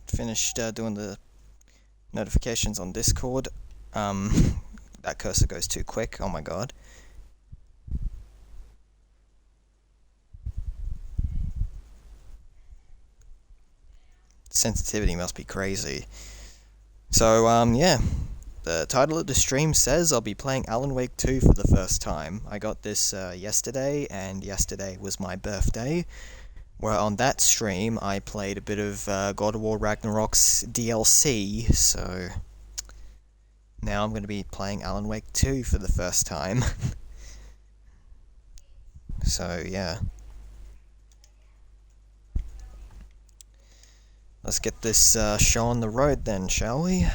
finished doing the notifications on Discord. That cursor goes too quick. Oh my god. Sensitivity must be crazy. So, yeah. The title of the stream says I'll be playing Alan Wake 2 for the first time. I got this yesterday, and yesterday was my birthday. Where on that stream I played a bit of God of War Ragnarok's DLC, so now I'm going to be playing Alan Wake 2 for the first time. So, yeah. Let's get this show on the road then, shall we?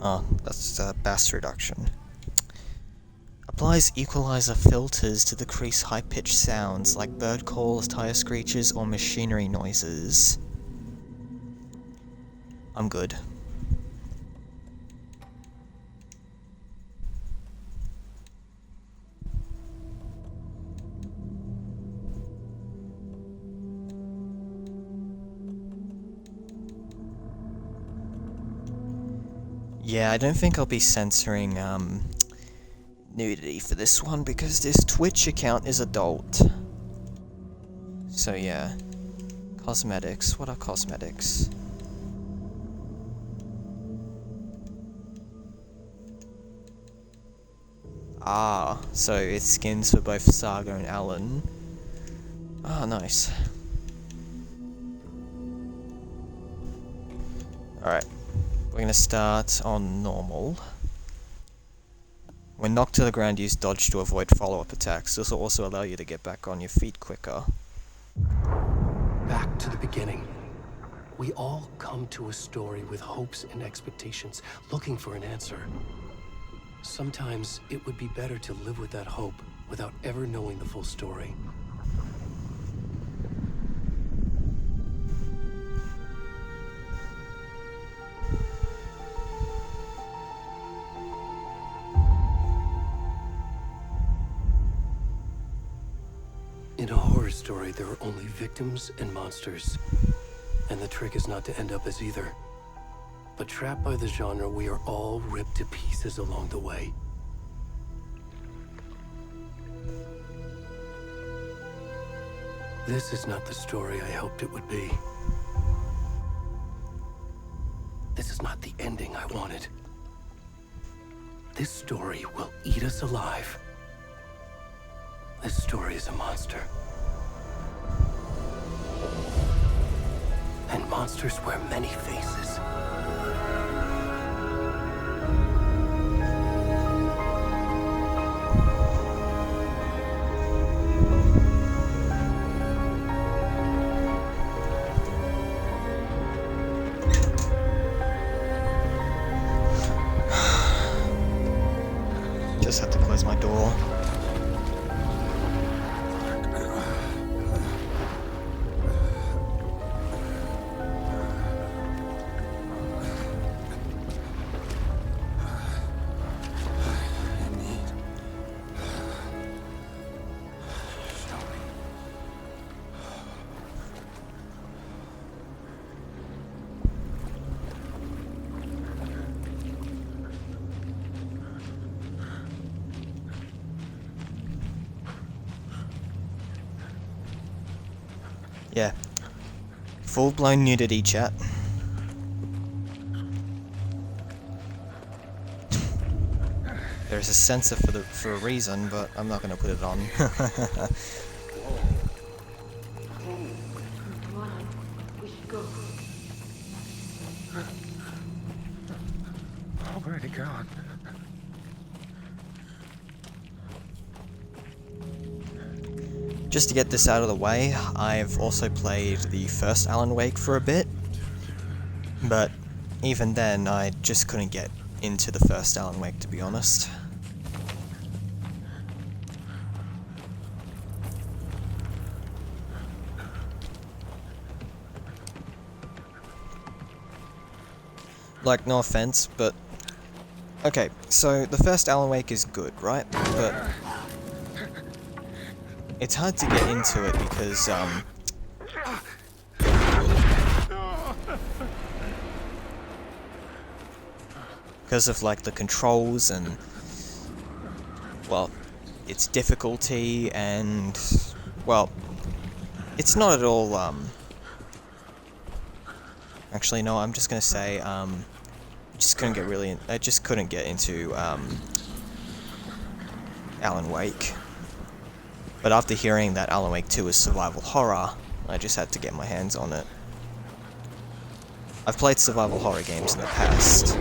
Oh, that's bass reduction. Applies equalizer filters to decrease high-pitched sounds like bird calls, tire screeches, or machinery noises. I'm good. Yeah, I don't think I'll be censoring, nudity for this one, because this Twitch account is adult. So yeah. Cosmetics. What are cosmetics? Ah, so it's skins for both Saga and Alan. Ah, nice. Alright. We're gonna start on normal. When knocked to the ground, use dodge to avoid follow-up attacks. This will also allow you to get back on your feet quicker. Back to the beginning. We all come to a story with hopes and expectations, looking for an answer. Sometimes it would be better to live with that hope without ever knowing the full story. In a horror story, there are only victims and monsters. And the trick is not to end up as either. But trapped by the genre, we are all ripped to pieces along the way. This is not the story I hoped it would be. This is not the ending I wanted. This story will eat us alive. This story is a monster. And monsters wear many faces. Just have to close my door. Yeah. Full-blown nudity, chat. There's a sensor for a reason, but I'm not gonna put it on. Come on, we should go. Already gone. Just to get this out of the way, I've also played the first Alan Wake for a bit, but even then I just couldn't get into the first Alan Wake, to be honest. Like, no offense, but... Okay, so the first Alan Wake is good, right? But... it's hard to get into it because, because of, like, the controls and... well, its difficulty and... well, it's not at all, actually, no, I'm just gonna say, I just couldn't get into, Alan Wake. But after hearing that Alan Wake 2 is survival horror, I just had to get my hands on it. I've played survival horror games in the past.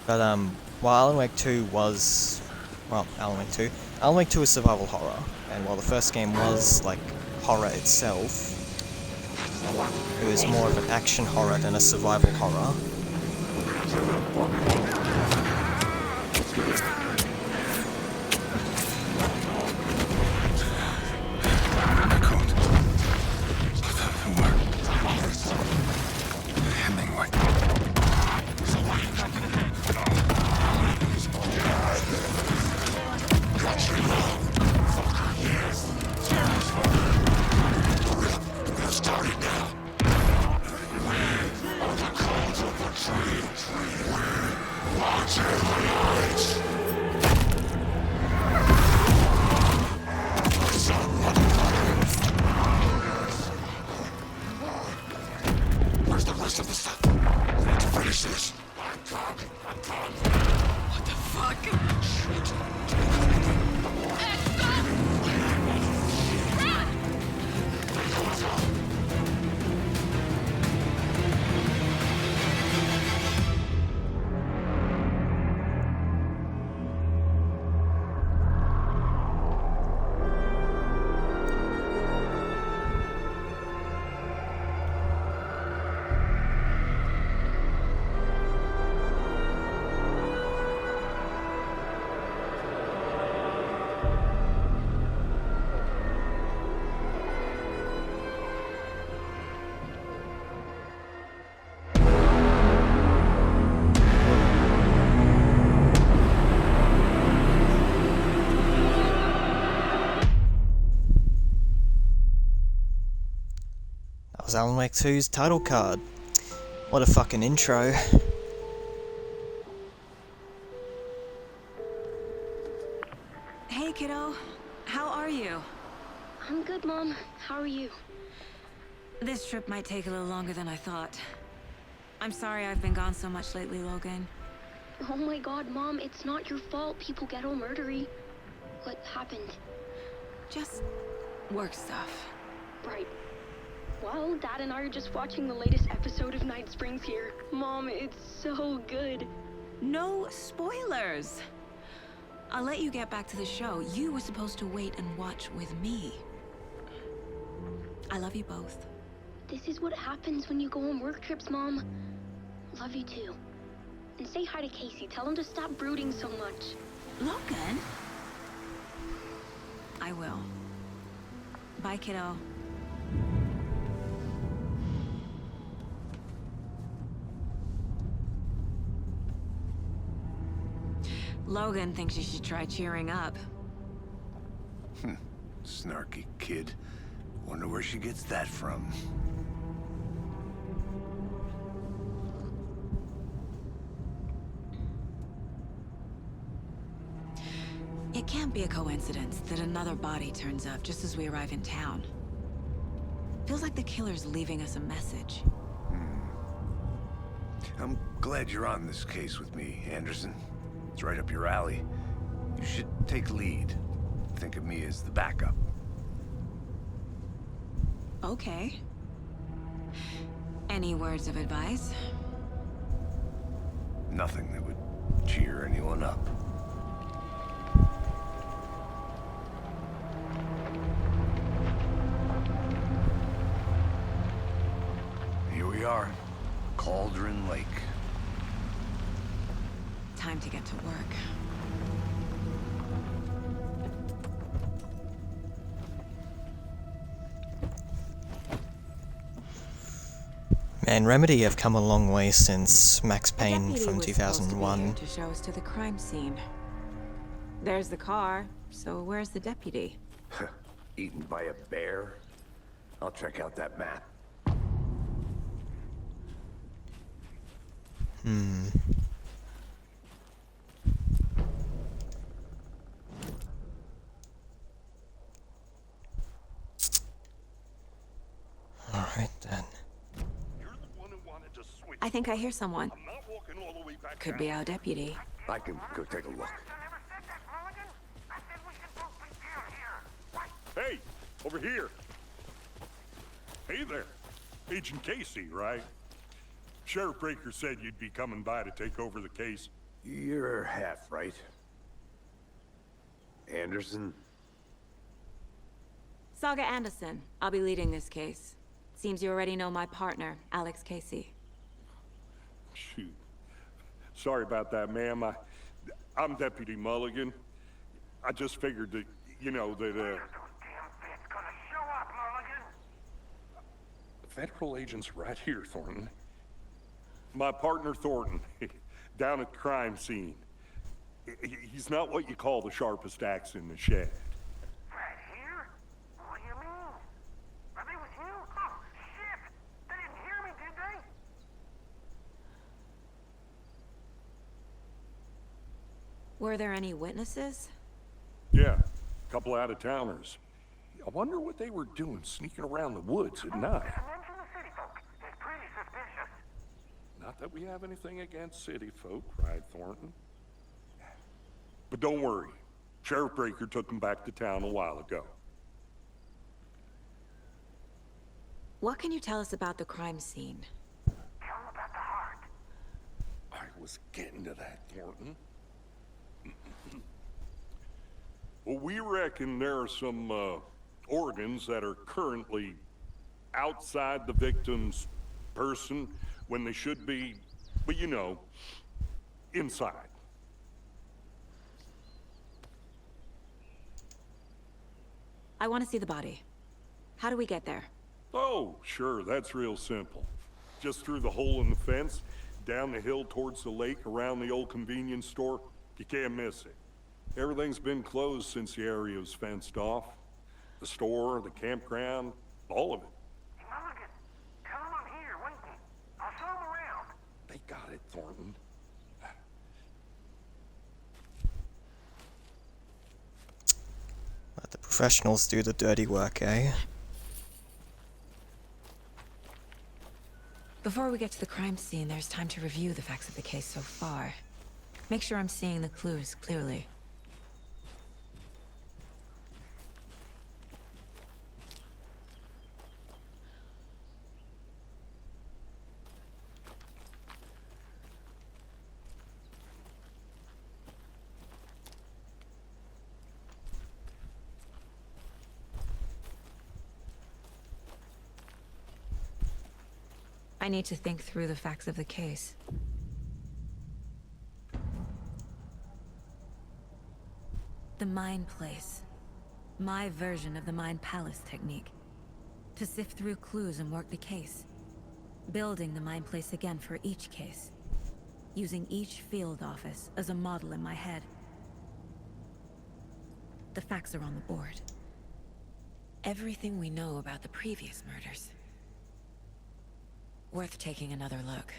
But, while Alan Wake 2 was... well, Alan Wake 2 is survival horror, and while the first game was, like, horror itself, it was more of an action horror than a survival horror. Where's the rest of the stuff? I need to finish this. What the fuck? That was Alan Wake 2's title card. What a fucking intro. Hey, kiddo. How are you? I'm good, Mom. How are you? This trip might take a little longer than I thought. I'm sorry I've been gone so much lately, Logan. Oh my god, Mom, it's not your fault people get all murdery. What happened? Just work stuff. Right. Well, Dad and I are just watching the latest episode of Night Springs here. Mom, it's so good. No spoilers! I'll let you get back to the show. You were supposed to wait and watch with me. I love you both. This is what happens when you go on work trips, Mom. Love you too. And say hi to Casey. Tell him to stop brooding so much. Logan? I will. Bye, kiddo. Logan thinks you should try cheering up. Snarky kid. Wonder where she gets that from. It can't be a coincidence that another body turns up just as we arrive in town. Feels like the killer's leaving us a message. I'm glad you're on this case with me, Anderson. It's right up your alley. You should take lead. Think of me as the backup. Okay. Any words of advice? Nothing that would cheer anyone up. Here we are. Cauldron Lake. Time to get to work. Man, Remedy have come a long way since Max A Payne deputy from was supposed to be 2001. here to show us to the crime scene. There's the car, so where's the deputy? Eaten by a bear? I'll check out that map. Alright then. You're the one who wanted to switch. I think I hear someone. I'm not walking all the way back Could down. be our deputy. I can go take a look. Hey, over here. Hey there. Agent Casey, right? Sheriff Breaker said you'd be coming by to take over the case. You're half right. Anderson? Saga Anderson. I'll be leading this case. Seems you already know my partner, Alex Casey. Shoot. Sorry about that, ma'am. I'm Deputy Mulligan. I just figured that, you know, that, Federal agents right here, Thornton. My partner, Thornton, down at the crime scene. He's not what you call the sharpest axe in the shed. Right here? What do you mean? Are they with you? Oh, shit! They didn't hear me, did they? Were there any witnesses? Yeah, a couple out-of-towners. I wonder what they were doing sneaking around the woods at night. Mention the city folk. It's pretty suspicious. Not that we have anything against city folk, right, Thornton? But don't worry. Sheriff Breaker took them back to town a while ago. What can you tell us about the crime scene? Tell them about the heart. I was getting to that, Thornton. Well, we reckon there are some, organs that are currently outside the victim's person when they should be, well, you know, inside. I want to see the body. How do we get there? Oh, sure, that's real simple. Just through the hole in the fence, down the hill towards the lake, around the old convenience store. You can't miss it. Everything's been closed since the area was fenced off. The store, the campground, all of it. Mulligan, tell them I'm here, waiting. I'll show them around. They got it, Thornton. Let the professionals do the dirty work, eh? Before we get to the crime scene, there's time to review the facts of the case so far. Make sure I'm seeing the clues clearly. I need to think through the facts of the case. The Mind Place. My version of the Mind Palace technique. To sift through clues and work the case. Building the Mind Place again for each case. Using each field office as a model in my head. The facts are on the board. Everything we know about the previous murders. Worth taking another look.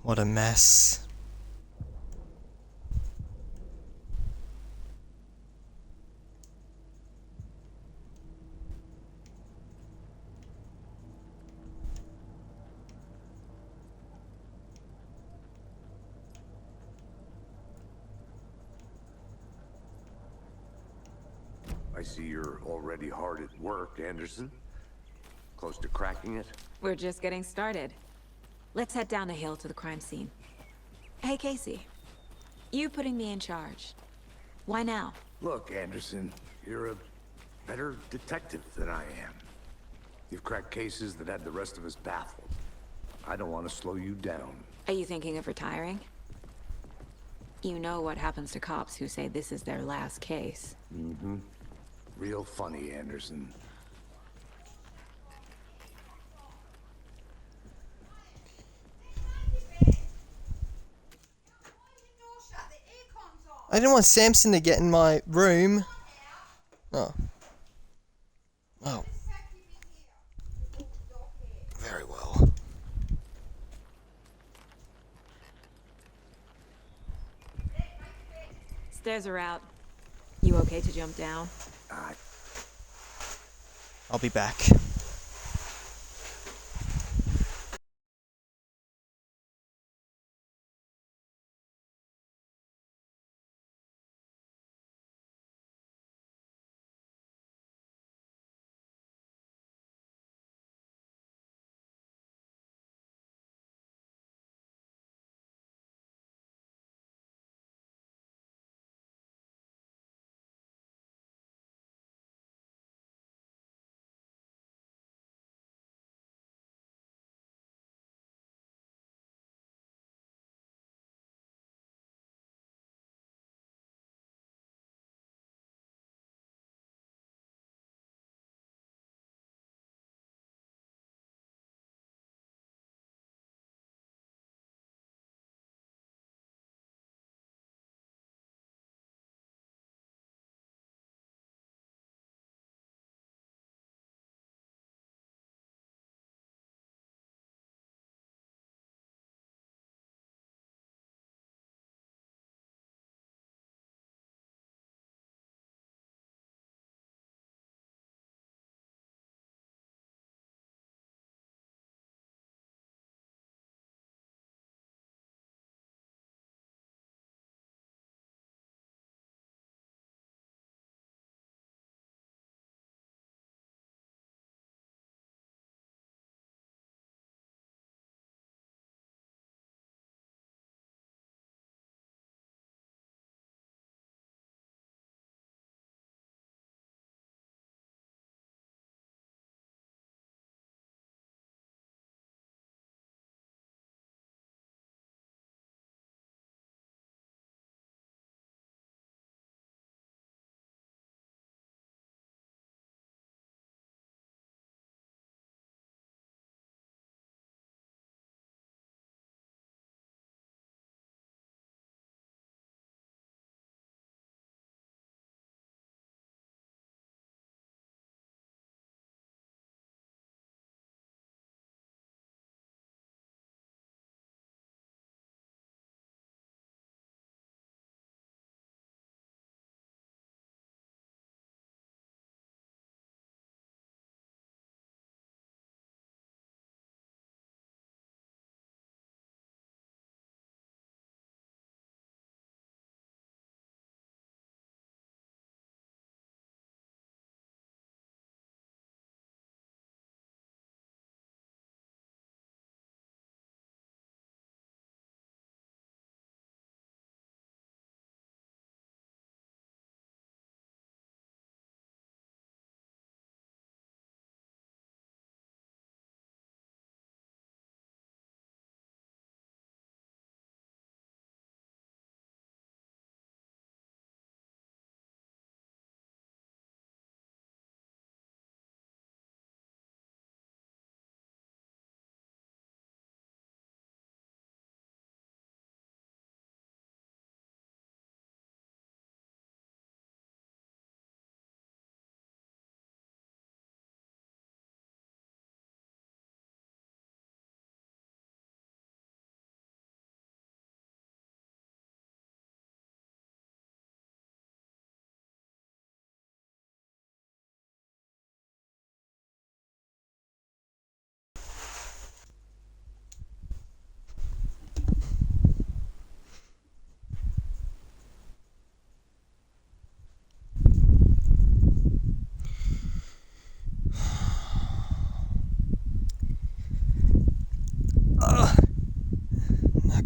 What a mess. I see you're already hard at work, Anderson. Close to cracking it? We're just getting started. Let's head down the hill to the crime scene. Hey, Casey. You putting me in charge. Why now? Look, Anderson, you're a better detective than I am. You've cracked cases that had the rest of us baffled. I don't want to slow you down. Are you thinking of retiring? You know what happens to cops who say this is their last case. Mm-hmm. Real funny, Anderson. I didn't want Samson to get in my room. Oh. Oh. Very well. Stairs are out. You okay to jump down? I'll be back.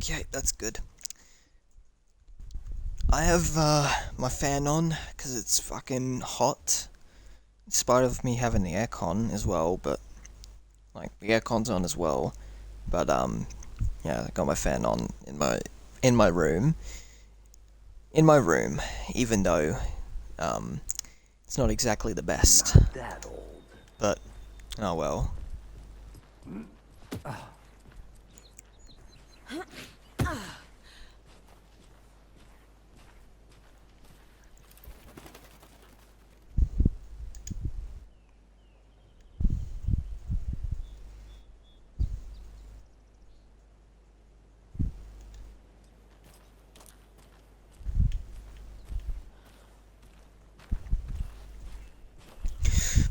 Okay, that's good. I have my fan on because it's fucking hot. In spite of me having the aircon as well, but like the aircon's on as well. But yeah, I got my fan on in my room. In my room, even though it's not exactly the best. Not that old. But oh well.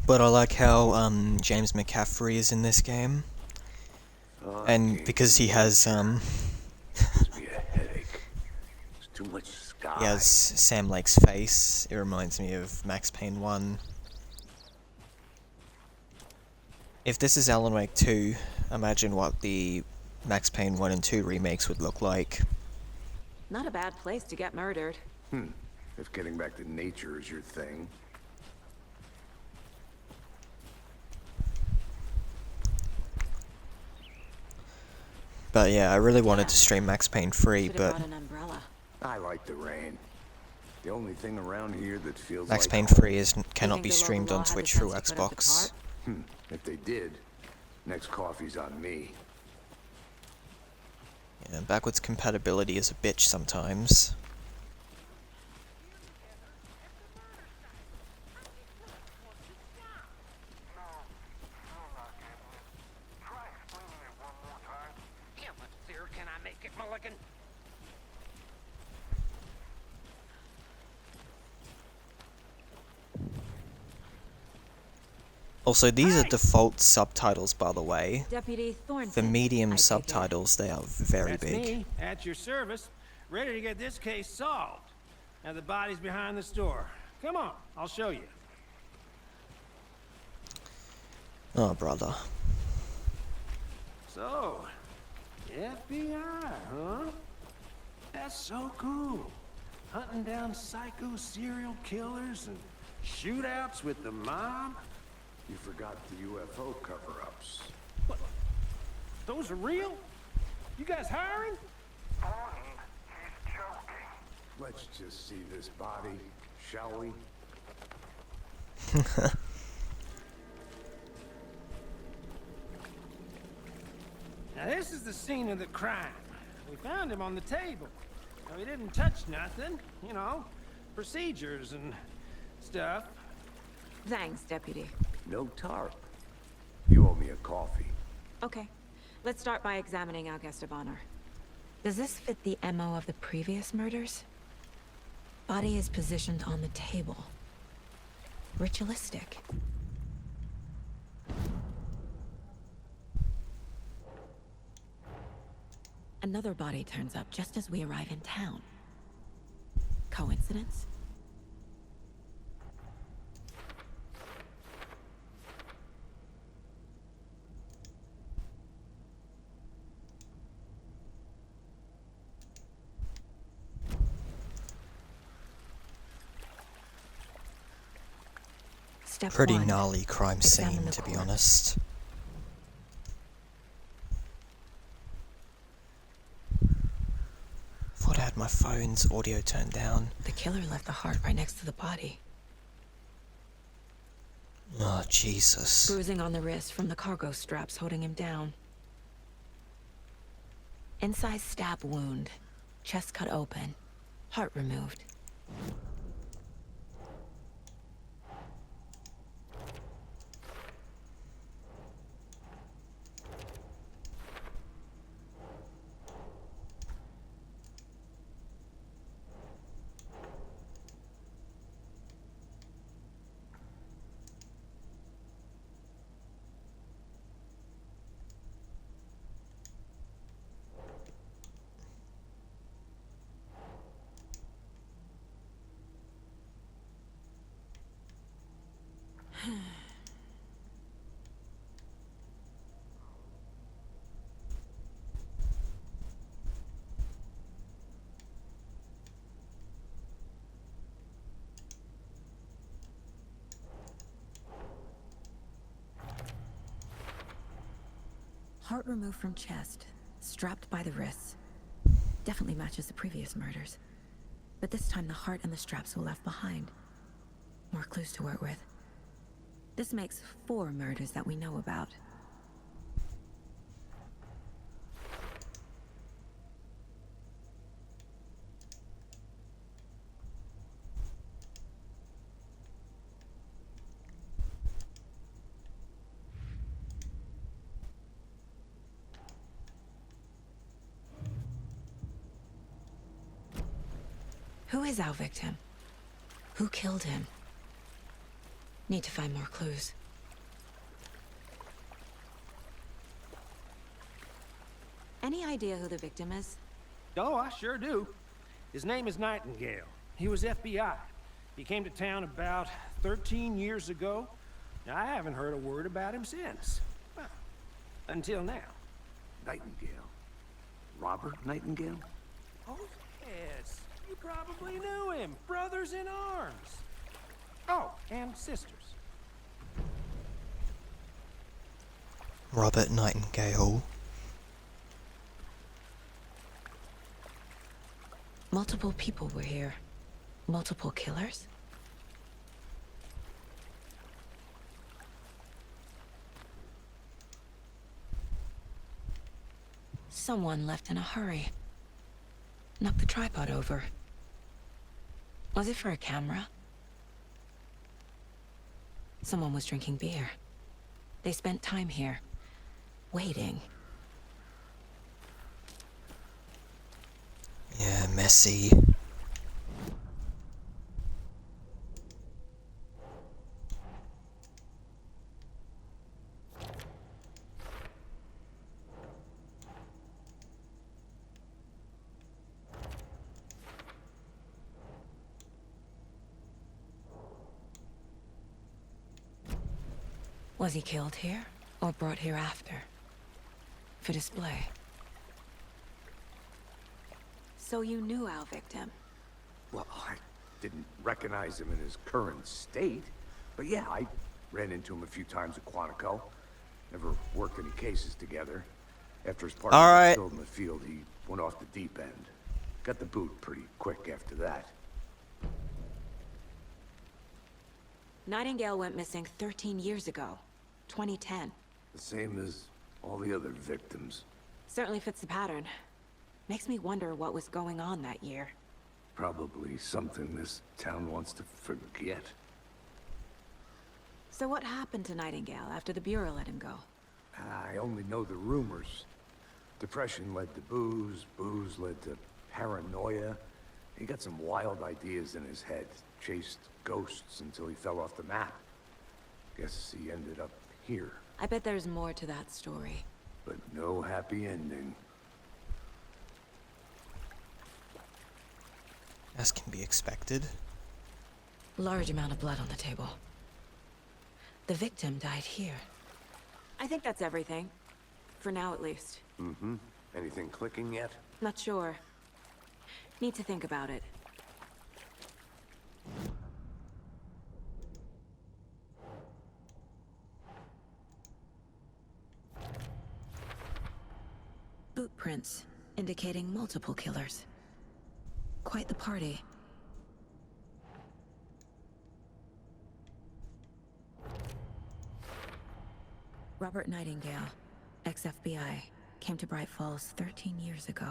But I like how James McCaffrey is in this game, and because he has Gives me a headache. It's too much sky. he has Sam Lake's face. It reminds me of Max Payne 1. If this is Alan Wake 2, imagine what the Max Payne 1 and 2 remakes would look like. Not a bad place to get murdered. If getting back to nature is your thing. But yeah, I really wanted to stream Max Payne 3, Should've but brought an umbrella. I like the rain. The only thing around here that feels Max like Payne home. 3 cannot think be the local streamed law on had the Twitch sense through to put up the Xbox. tarp? If they did, next coffee's on me. Yeah, backwards compatibility is a bitch sometimes. Yeah, but sir, can I make it, Mulligan? Also, these are default subtitles, by the way. Deputy Thornton. For medium I take it. subtitles, they are very That's big. me, at your service, ready to get this case solved. Now the body's behind the store. Come on, I'll show you. Oh, brother. So, FBI, huh? That's so cool. Hunting down psycho serial killers and shootouts with the mob. You forgot the UFO cover-ups. What? Those are real? You guys hiring? Thornton, he's joking. Let's just see this body, shall we? Now this is the scene of the crime. We found him on the table. Now, he didn't touch nothing, you know, procedures and stuff. Thanks, Deputy. No tarp. You owe me a coffee. Okay. Let's start by examining our guest of honor. Does this fit the MO of the previous murders? Body is positioned on the table. Ritualistic. Another body turns up just as we arrive in town. Coincidence? Step Pretty 1. gnarly crime Examine scene, the to be corpse. honest. Thought I had my phone's audio turned down. The killer left the heart right next to the body. Oh, Jesus. Bruising on the wrist from the cargo straps holding him down. Inside stab wound. Chest cut open. Heart removed. Heart removed from chest, strapped by the wrists. Definitely matches the previous murders. But this time the heart and the straps were left behind. More clues to work with. This makes 4 murders that we know about. Who is our victim? Who killed him? Need to find more clues. Any idea who the victim is? Oh, I sure do. His name is Nightingale. He was FBI. He came to town about 13 years ago. Now, I haven't heard a word about him since. Well, until now. Nightingale? Robert Nightingale? Oh, yes. You probably knew him. Brothers in arms. Oh, and sisters. Robert Nightingale. Multiple people were here. Multiple killers? Someone left in a hurry. Knocked the tripod over. Was it for a camera? Someone was drinking beer. They spent time here, waiting. Yeah, messy. Was he killed here, or brought here after? For display? So you knew our victim? Well, I didn't recognize him in his current state. But yeah, I ran into him a few times at Quantico. Never worked any cases together. After his partner got killed in the field, he went off the deep end. Got the boot pretty quick after that. Nightingale went missing 13 years ago. 2010. The same as all the other victims. Certainly fits the pattern. Makes me wonder what was going on that year. Probably something this town wants to forget. So what happened to Nightingale after the Bureau let him go? I only know the rumors. Depression led to booze, booze led to paranoia. He got some wild ideas in his head, chased ghosts until he fell off the map. Guess he ended up here. I bet there's more to that story. But no happy ending. As can be expected. Large amount of blood on the table. The victim died here. I think that's everything. For now, at least. Mm-hmm. Anything clicking yet? Not sure. Need to think about it. Boot prints, indicating multiple killers. Quite the party. Robert Nightingale, ex-FBI, came to Bright Falls 13 years ago.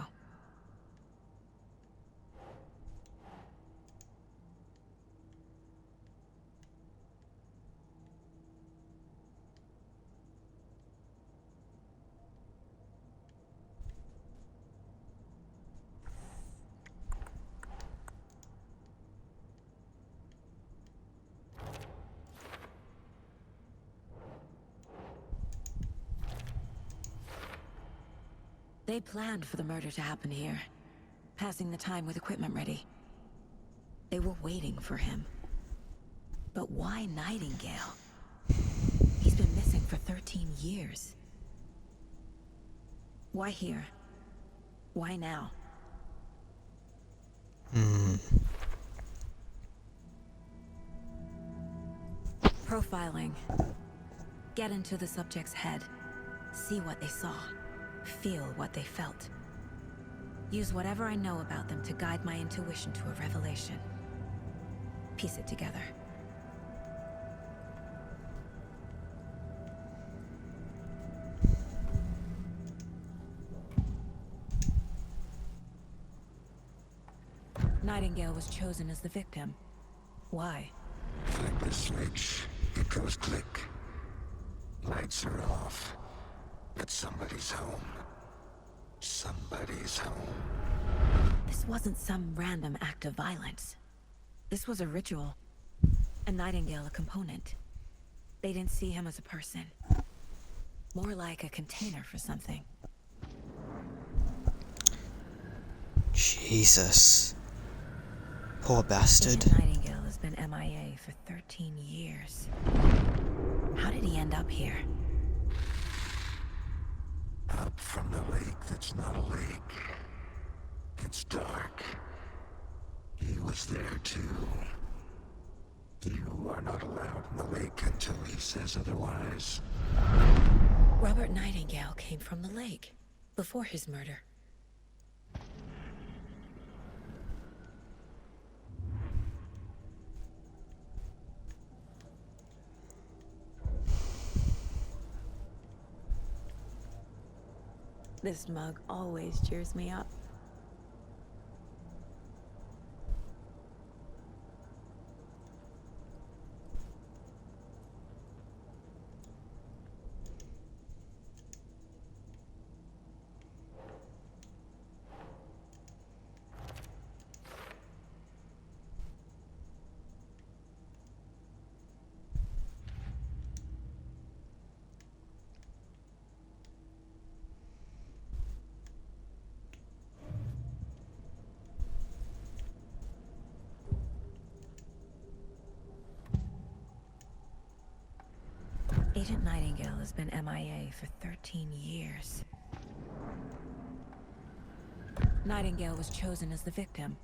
They planned for the murder to happen here, passing the time with equipment ready. They were waiting for him. But why Nightingale? He's been missing for 13 years. Why here? Why now? Profiling. Get into the subject's head. See what they saw. Feel what they felt. Use whatever I know about them to guide my intuition to a revelation. Piece it together. Nightingale was chosen as the victim. Why? Flip the switch, it goes click. Lights are off. But somebody's home. Somebody's home. This wasn't some random act of violence. This was a ritual. A Nightingale a component. They didn't see him as a person. More like a container for something. Jesus. Poor bastard. Agent Nightingale has been MIA for 13 years. How did he end up here? Up from the lake that's not a lake. It's dark. He was there too. You are not allowed in the lake until he says otherwise. Robert Nightingale came from the lake. Before his murder. This mug always cheers me up. Agent Nightingale has been MIA for 13 years. Nightingale was chosen as the victim.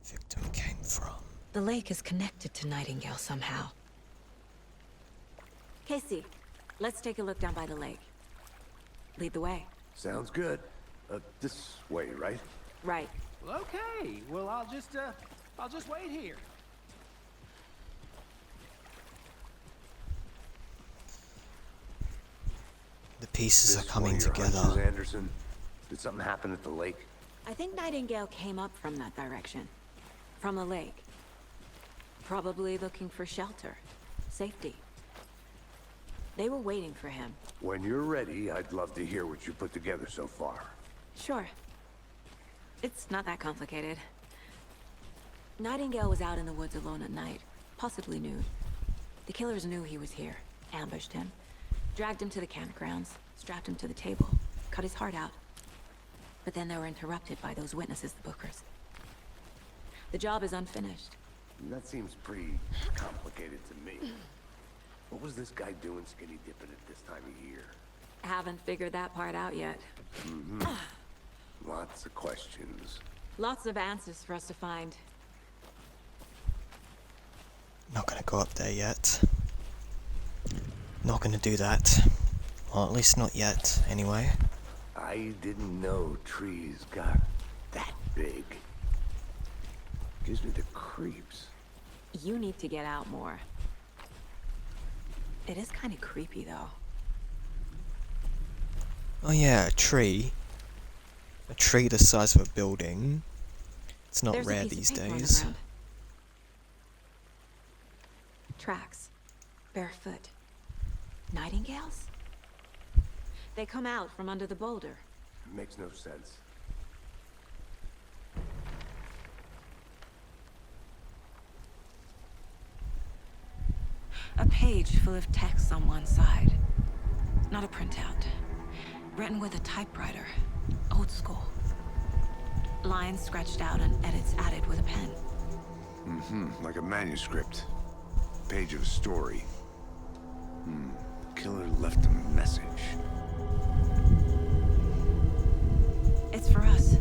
Victim came from. The lake is connected to Nightingale somehow. Casey, let's take a look down by the lake. Lead the way. Sounds good. This way, right? Right. Well, okay. Well, I'll just wait here. The pieces This are coming one of your together. hunches, Anderson? Did something happen at the lake? I think Nightingale came up from that direction. From the lake. Probably looking for shelter. Safety. They were waiting for him. When you're ready, I'd love to hear what you put together so far. Sure. It's not that complicated. Nightingale was out in the woods alone at night, possibly nude. The killers knew he was here, ambushed him, dragged him to the campgrounds, strapped him to the table, cut his heart out. But then they were interrupted by those witnesses, the Bookers. The job is unfinished. That seems pretty complicated to me. What was this guy doing skinny dipping at this time of year? Haven't figured that part out yet. Lots of questions. Lots of answers for us to find. Not gonna go up there yet. Not gonna do that. Well, at least not yet, anyway. I didn't know trees got that big. Gives me the creeps. You need to get out more. It is kind of creepy, though. Oh yeah, a tree. A tree the size of a building. It's not There's a rare piece of these paper on the days. ground. Tracks. Barefoot. Nightingales? They come out from under the boulder. Makes no sense. A page full of text on one side. Not a printout. Written with a typewriter. Old school. Lines scratched out and edits added with a pen. Like a manuscript. Page of a story. Killer left a message. It's for us.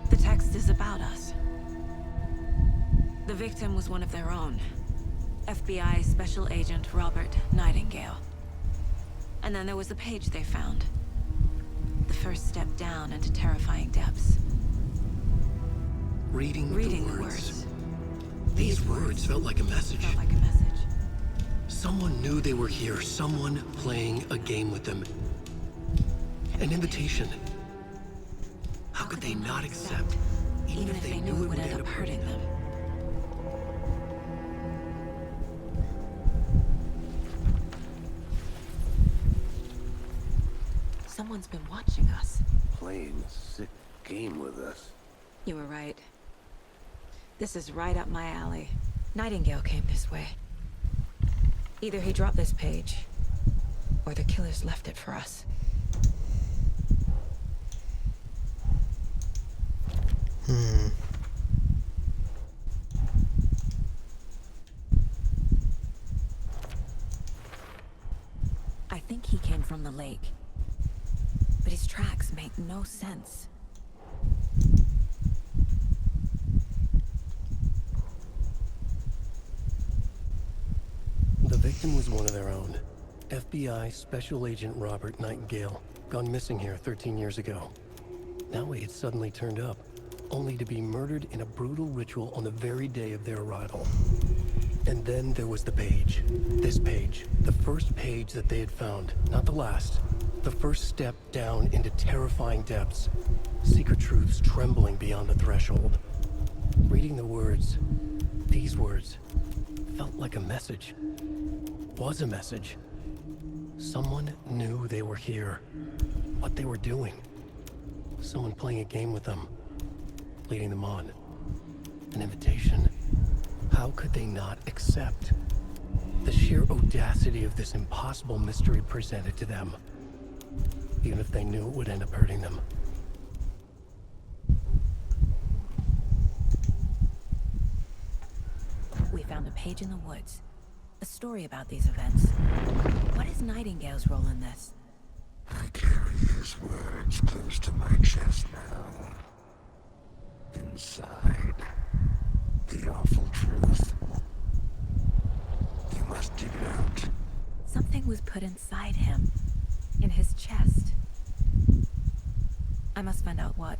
The text is about us. The victim was one of their own. FBI Special Agent Robert Nightingale. And then there was the page they found. The first step down into terrifying depths. Reading the words. These words felt like a message. Felt like a message. Someone knew they were here, someone playing a game with them. An invitation. How could they not accept, even if they knew it would end up hurting them? Someone's been watching us. Playing a sick game with us. You were right. This is right up my alley. Nightingale came this way. Either he dropped this page, or the killers left it for us. I think he came from the lake. But his tracks make no sense. The victim was one of their own. FBI Special Agent Robert Nightingale, gone missing here 13 years ago. Now he had suddenly turned up, only to be murdered in a brutal ritual on the very day of their arrival. And then there was the page. This page. The first page that they had found. Not the last. The first step down into terrifying depths. Secret truths trembling beyond the threshold. Reading the words, these words, felt like a message. Was a message. Someone knew they were here. What they were doing. Someone playing a game with them. Leading them on. An invitation. How could they not accept? The sheer audacity of this impossible mystery presented to them. Even if they knew it would end up hurting them. We found a page in the woods. A story about these events. What is Nightingale's role in this? I carry his words close to my chest now. Inside, the awful truth. You must dig it out. Something was put inside him. In his chest. I must find out what.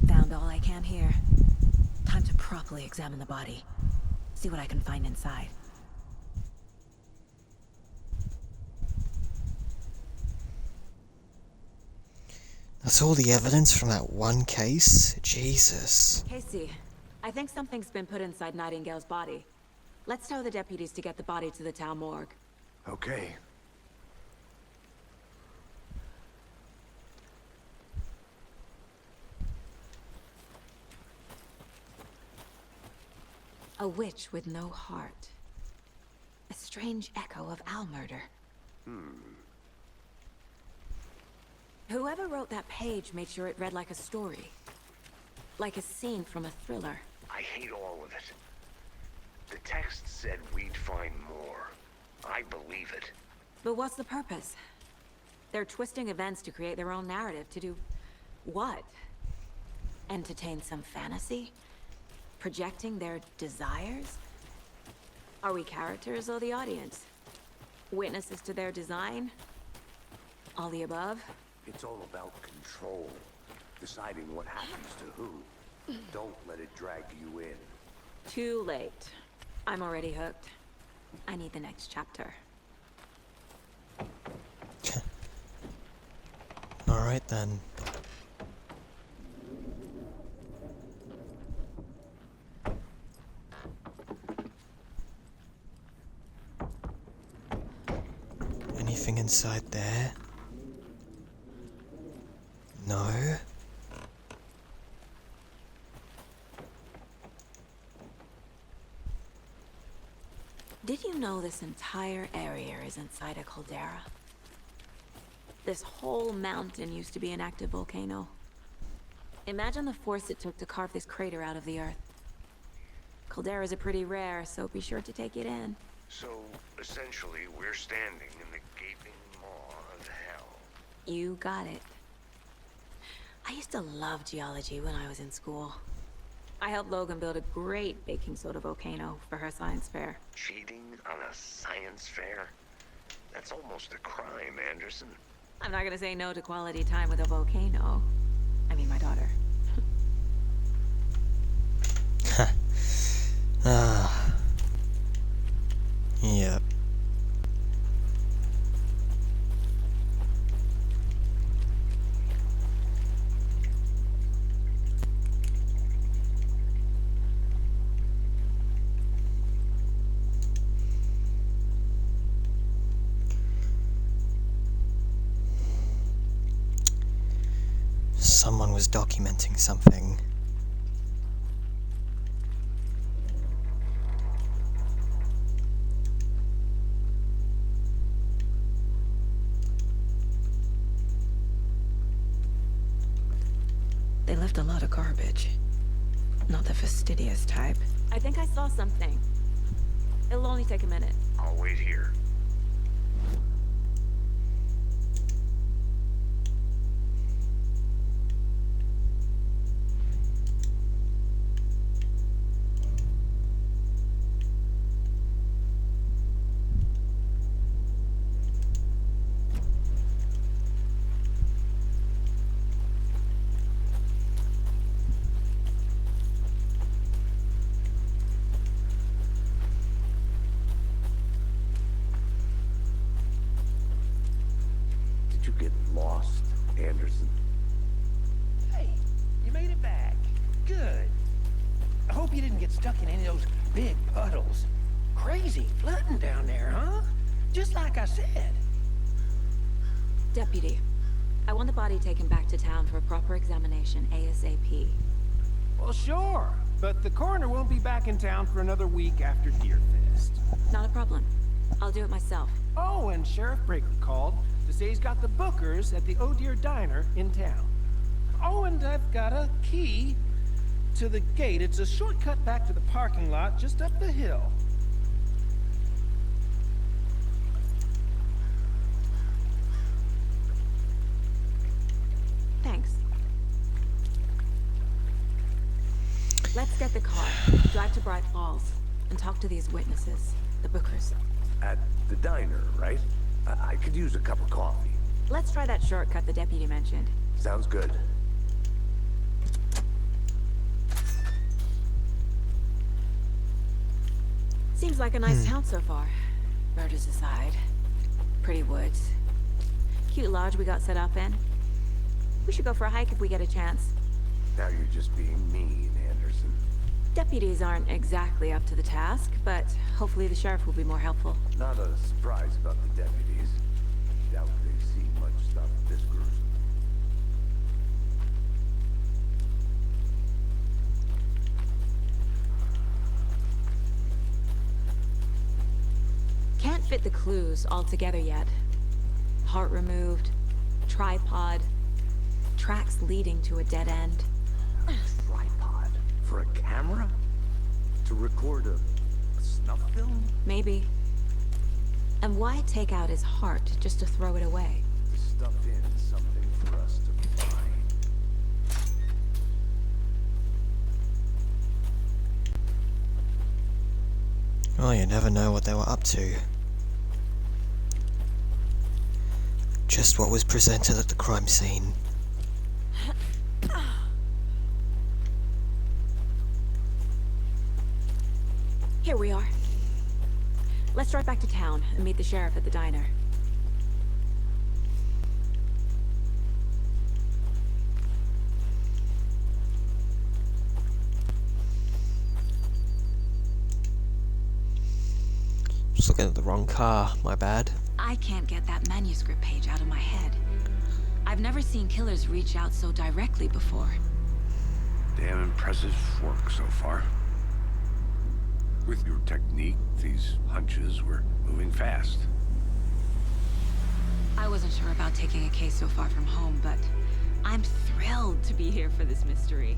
Found all I can here. Time to properly examine the body. See what I can find inside. That's all the evidence from that one case? Jesus. Casey, I think something's been put inside Nightingale's body. Let's tell the deputies to get the body to the town morgue. Okay. A witch with no heart. A strange echo of Al murder. Whoever wrote that page made sure it read like a story. Like a scene from a thriller. I hate all of it. The text said we'd find more. I believe it. But what's the purpose? They're twisting events to create their own narrative. To do what? Entertain some fantasy? Projecting their desires? Are we characters or the audience? Witnesses to their design? All the above? It's all about control. Deciding what happens to who. Don't let it drag you in. Too late. I'm already hooked. I need the next chapter. Alright then. Anything inside there? No. Did you know this entire area is inside a caldera? This whole mountain used to be an active volcano. Imagine the force it took to carve this crater out of the earth. Calderas are pretty rare, so be sure to take it in. So, essentially, we're standing in the gaping maw of hell. You got it. I used to love geology when I was in school. I helped Logan build a great baking soda volcano for her science fair. Cheating on a science fair? That's almost a crime, Anderson. I'm not gonna say no to quality time with a volcano. I mean, my daughter. Yep. Someone was documenting something. They left a lot of garbage. Not the fastidious type. I think I saw something. It'll only take a minute. I'll wait here. Did you get lost, Anderson? Hey, you made it back. Good. I hope you didn't get stuck in any of those big puddles. Crazy flooding down there, huh? Just like I said. Deputy, I want the body taken back to town for a proper examination ASAP. Well, sure. But the coroner won't be back in town for another week after Deerfest. Not a problem. I'll do it myself. Oh, and Sheriff Breaker called to say he's got the Bookers at the Oh Dear Diner in town. Oh, and I've got a key to the gate. It's a shortcut back to the parking lot just up the hill. Thanks. Let's get the car, drive to Bright Falls, and talk to these witnesses, the Bookers. At the diner, right? I could use a cup of coffee. Let's try that shortcut the deputy mentioned. Sounds good. Seems like a nice town so far. Murders aside. Pretty woods. Cute lodge we got set up in. We should go for a hike if we get a chance. Now you're just being mean, Anderson. Deputies aren't exactly up to the task, but hopefully the sheriff will be more helpful. Not a surprise about the deputies. Doubt they've seen much stuff this gruesome. Can't fit the clues all together yet. Heart removed, tripod, tracks leading to a dead end. Tripod? For a camera? To record a snuff film? Maybe. And why take out his heart just to throw it away? To stuff in something for us to find. Well, you never know what they were up to. Just what was presented at the crime scene. Here we are. Let's drive back to town and meet the sheriff at the diner. Just looking at the wrong car, my bad. I can't get that manuscript page out of my head. I've never seen killers reach out so directly before. Damn impressive work so far. With your technique, these hunches were moving fast. I wasn't sure about taking a case so far from home, but I'm thrilled to be here for this mystery.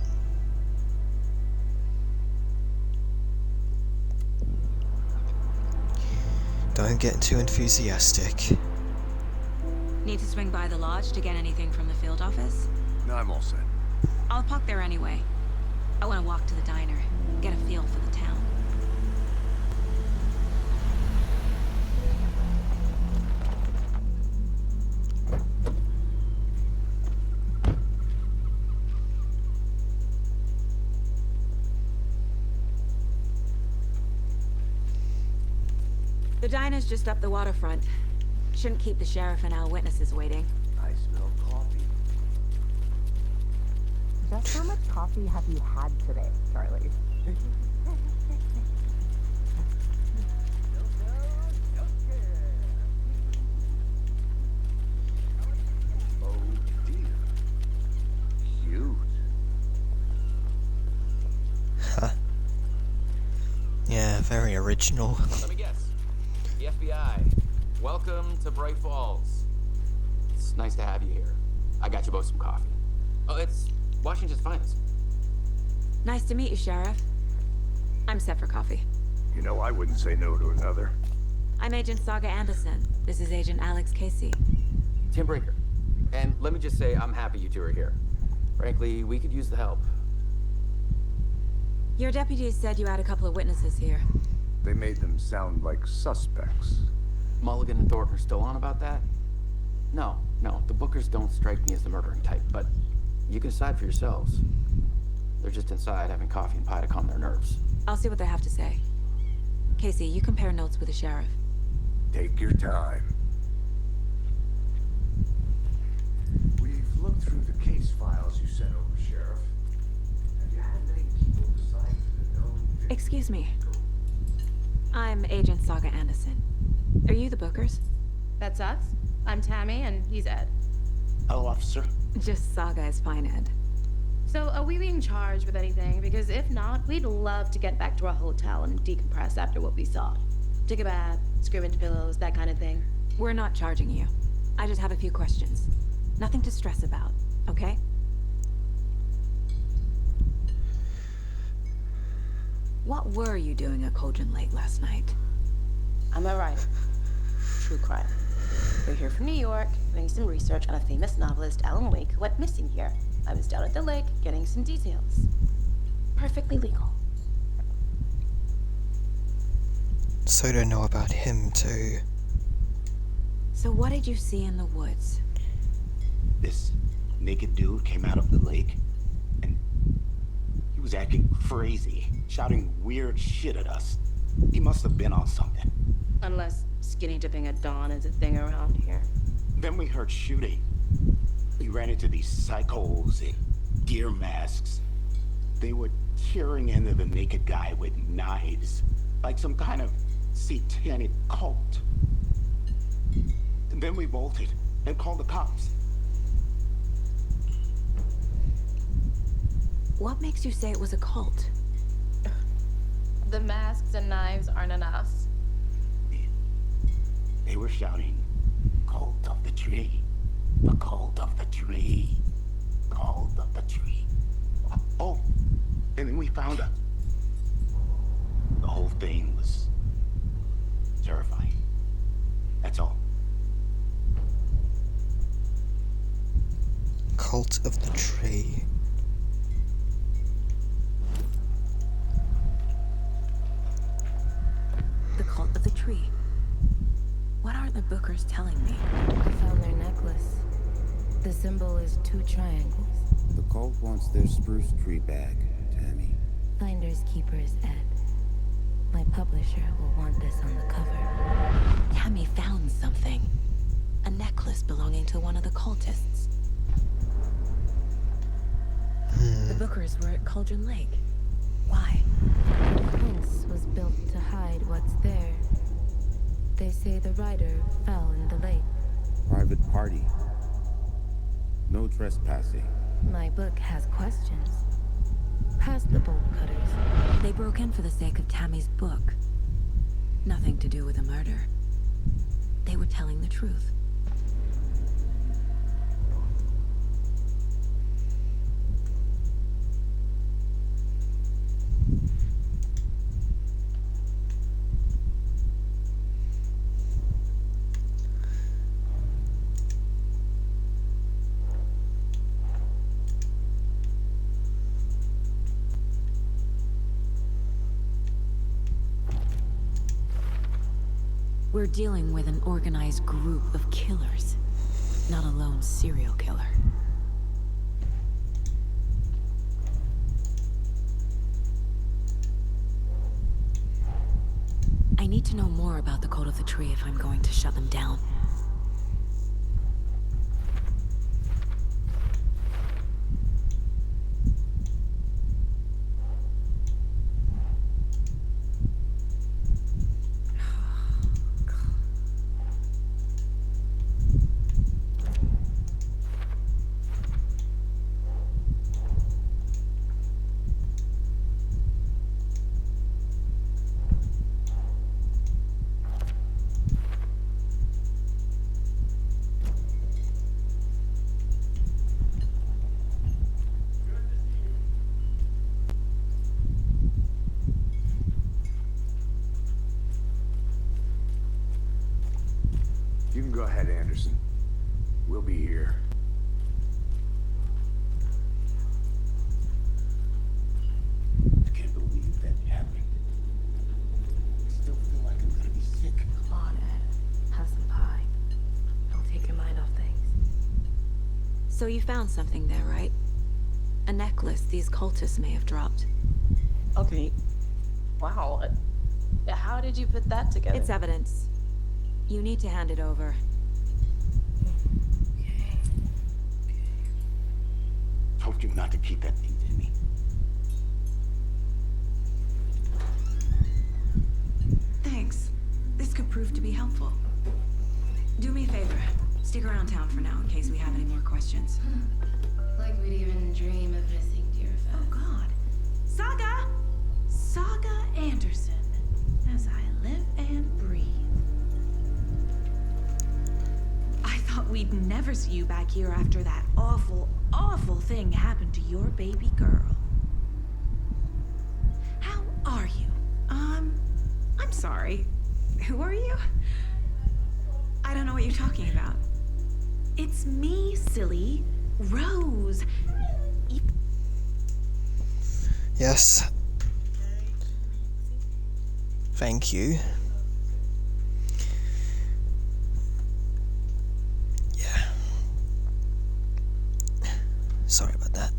Don't get too enthusiastic. Need to swing by the lodge to get anything from the field office? No, I'm all set. I'll park there anyway. I want to walk to the diner, get a feel for the town. The diner's just up the waterfront. Shouldn't keep the sheriff and our witnesses waiting. I smell coffee. Just how much coffee have you had today, Charlie? Oh dear. Cute. Huh. Yeah, very original. Let me guess. The FBI. Welcome to Bright Falls. It's nice to have you here. I got you both some coffee. Oh, it's Washington's finest. Nice to meet you, Sheriff. I'm set for coffee. You know, I wouldn't say no to another. I'm Agent Saga Anderson. This is Agent Alex Casey. Tim Brinker. And let me just say, I'm happy you two are here. Frankly, we could use the help. Your deputies said you had a couple of witnesses here. They made them sound like suspects. Mulligan and Thornton are still on about that? No, the Bookers don't strike me as the murdering type, but you can decide for yourselves. They're just inside having coffee and pie to calm their nerves. I'll see what they have to say. Casey, you compare notes with the sheriff. Take your time. We've looked through the case files you sent over, Sheriff. Have you had many people besides the known victims? Excuse me. I'm Agent Saga Anderson. Are you the Bookers? That's us. I'm Tammy, and he's Ed. Hello, officer. Just Saga is fine, Ed. So, are we being charged with anything? Because if not, we'd love to get back to our hotel and decompress after what we saw. Take a bath, scream into pillows, that kind of thing. We're not charging you. I just have a few questions. Nothing to stress about, okay? What were you doing at Cauldron Lake last night? I'm a writer. True crime. We're here from New York, doing some research on a famous novelist, Alan Wake, who went missing here. I was down at the lake, getting some details. Perfectly legal. So don't know about him too. So what did you see in the woods? This naked dude came out of the lake, and he was acting crazy, shouting weird shit at us. He must have been on something. Unless skinny dipping at dawn is a thing around here. Then we heard shooting. We ran into these psychos in deer masks. They were tearing into the naked guy with knives, like some kind of satanic cult. And then we bolted and called the cops. What makes you say it was a cult? The masks and knives aren't enough. They were shouting, "Cult of the tree. The cult of the tree. Cult of the tree." Oh, and then we found out. The whole thing was terrifying. That's all. Cult of the Tree. The Cult of the Tree. What aren't the Bookers telling me? I found their necklace. The symbol is 2 triangles. The cult wants their spruce tree back, Tammy. Finders keepers, Ed. My publisher will want this on the cover. Tammy found something. A necklace belonging to one of the cultists. The Bookers were at Cauldron Lake. Why? The prince was built to hide what's there. They say the rider fell in the lake. Private party. No trespassing. My book has questions. Past the bolt cutters. They broke in for the sake of Tammy's book. Nothing to do with a murder. They were telling the truth. We're dealing with an organized group of killers, not a lone serial killer. I need to know more about the Cult of the Tree if I'm going to shut them down. You can go ahead, Anderson. We'll be here. I can't believe that happened. I still feel like I'm gonna be sick. Come on, Ed. Have some pie. It'll take your mind off things. So you found something there, right? A necklace these cultists may have dropped. Okay. Wow. How did you put that together? It's evidence. You need to hand it over. Told you not to keep that thing to me. Thanks. This could prove to be helpful. Do me a favor. Stick around town for now in case we have any more questions. Like we'd even dream of missing Deerfest. Oh, God. Saga! Saga Anderson. As I live and breathe. I thought we'd never see you back here after that awful, awful thing happened to your baby girl. How are you? I'm sorry. Who are you? I don't know what you're talking about. It's me, silly. Rose. Yes. Thank you. Yeah. Sorry about that.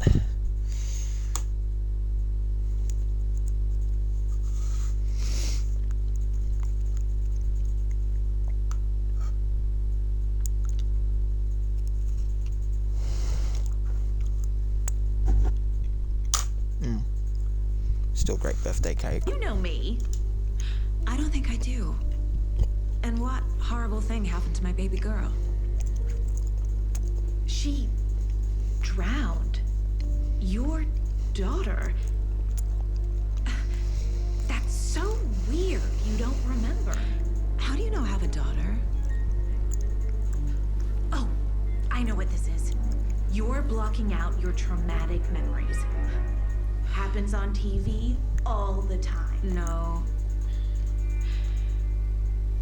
Still great birthday cake. You know me. I don't think I do. And what horrible thing happened to my baby girl? She drowned. Your daughter. That's so weird you don't remember. How do you know I have a daughter? Oh, I know what this is. You're blocking out your traumatic memories. Happens on TV all the time. No.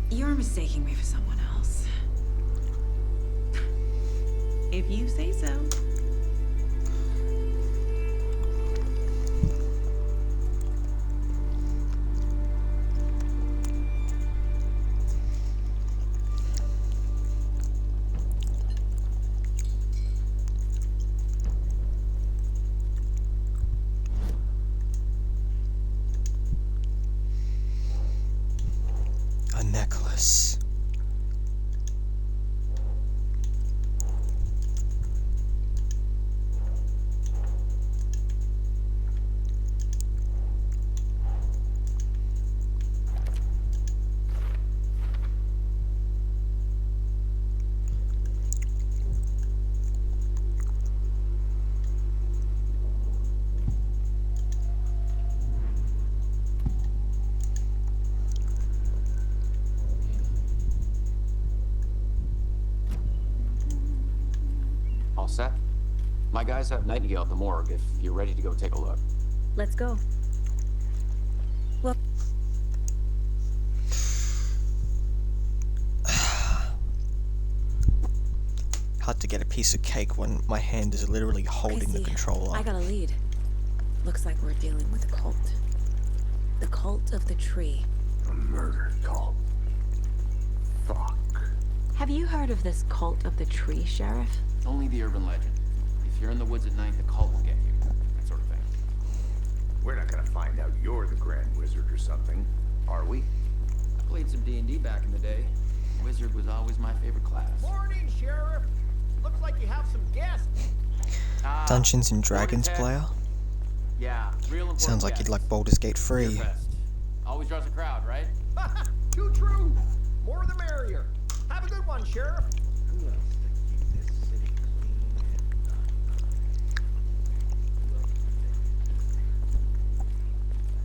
You're mistaking me for someone else. If you say so. A necklace. All set? My guys have Nightingale at the morgue if you're ready to go take a look. Let's go. Well, Hard to get a piece of cake when my hand is literally holding the controller. I got a lead. Looks like we're dealing with a cult. The Cult of the Tree. A murder cult. Have you heard of this cult of the tree, Sheriff? Only the urban legend. If you're in the woods at night, the cult will get you. That sort of thing. We're not gonna find out you're the Grand Wizard or something, are we? I played some D&D back in the day. Wizard was always my favorite class. Morning, Sheriff. Looks like you have some guests. Dungeons and Dragons player? Yeah, real important. Sounds like you'd like Baldur's Gate 3. Always draws a crowd, right? Too true. More the merrier. Have a good one, Sheriff. Who else to keep this city clean?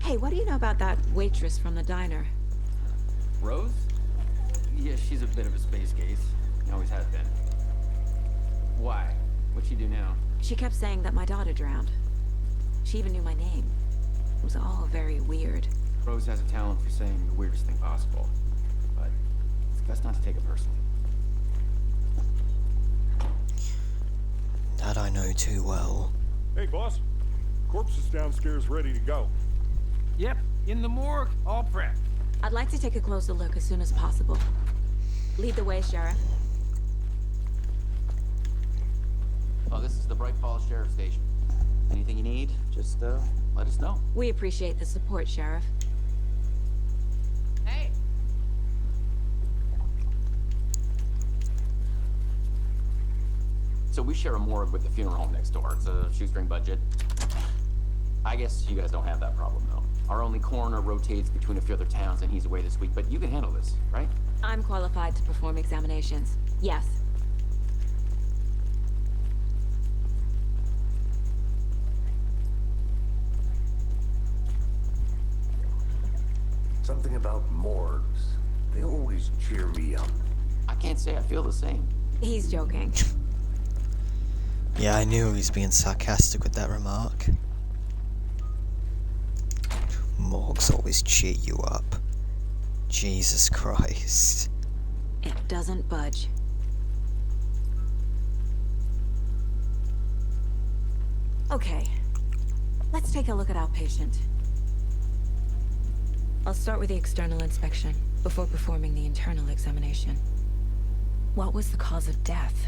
Hey, what do you know about that waitress from the diner? Rose? Yeah, she's a bit of a space case. Always has been. Why? What'd she do now? She kept saying that my daughter drowned. She even knew my name. It was all very weird. Rose has a talent for saying the weirdest thing possible. But it's best not to take it personally. That I know too well. Hey, boss. Corpse is downstairs ready to go. Yep, in the morgue, all prepped. I'd like to take a closer look as soon as possible. Lead the way, Sheriff. Oh, this is the Bright Falls Sheriff Station. Anything you need, just let us know. We appreciate the support, Sheriff. Hey. So we share a morgue with the funeral home next door. It's a shoestring budget. I guess you guys don't have that problem, though. Our only coroner rotates between a few other towns, and he's away this week. But you can handle this, right? I'm qualified to perform examinations. Yes. Something about morgues. They always cheer me up. I can't say I feel the same. He's joking. Yeah, I knew he was being sarcastic with that remark. Morgues always cheer you up. Jesus Christ. It doesn't budge. Okay. Let's take a look at our patient. I'll start with the external inspection before performing the internal examination. What was the cause of death?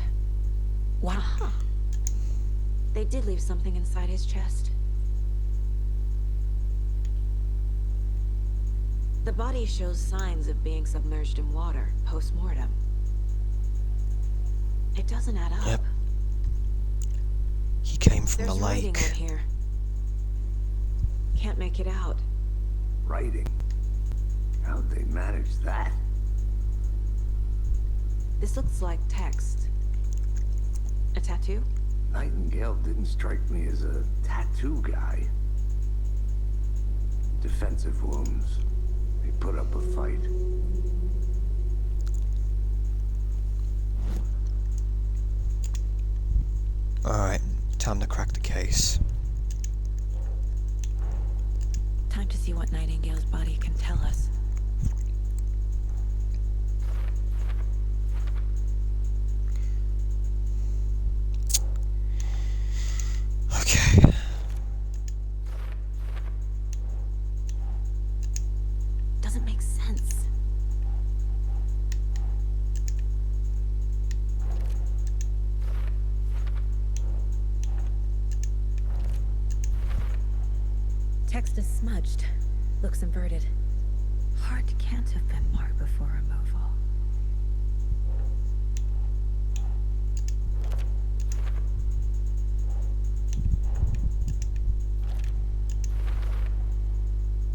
Wow. They did leave something inside his chest. The body shows signs of being submerged in water post-mortem. It doesn't add up. Yep. He came from There's the writing lake. on here. Can't make it out. Writing? How'd they manage that? This looks like text. A tattoo? Nightingale didn't strike me as a tattoo guy. Defensive wounds. He put up a fight. Alright, time to crack the case. Time to see what Nightingale's body can tell us. Okay. Doesn't make sense. Text is smudged. Looks inverted. Heart can't have been marked before removal.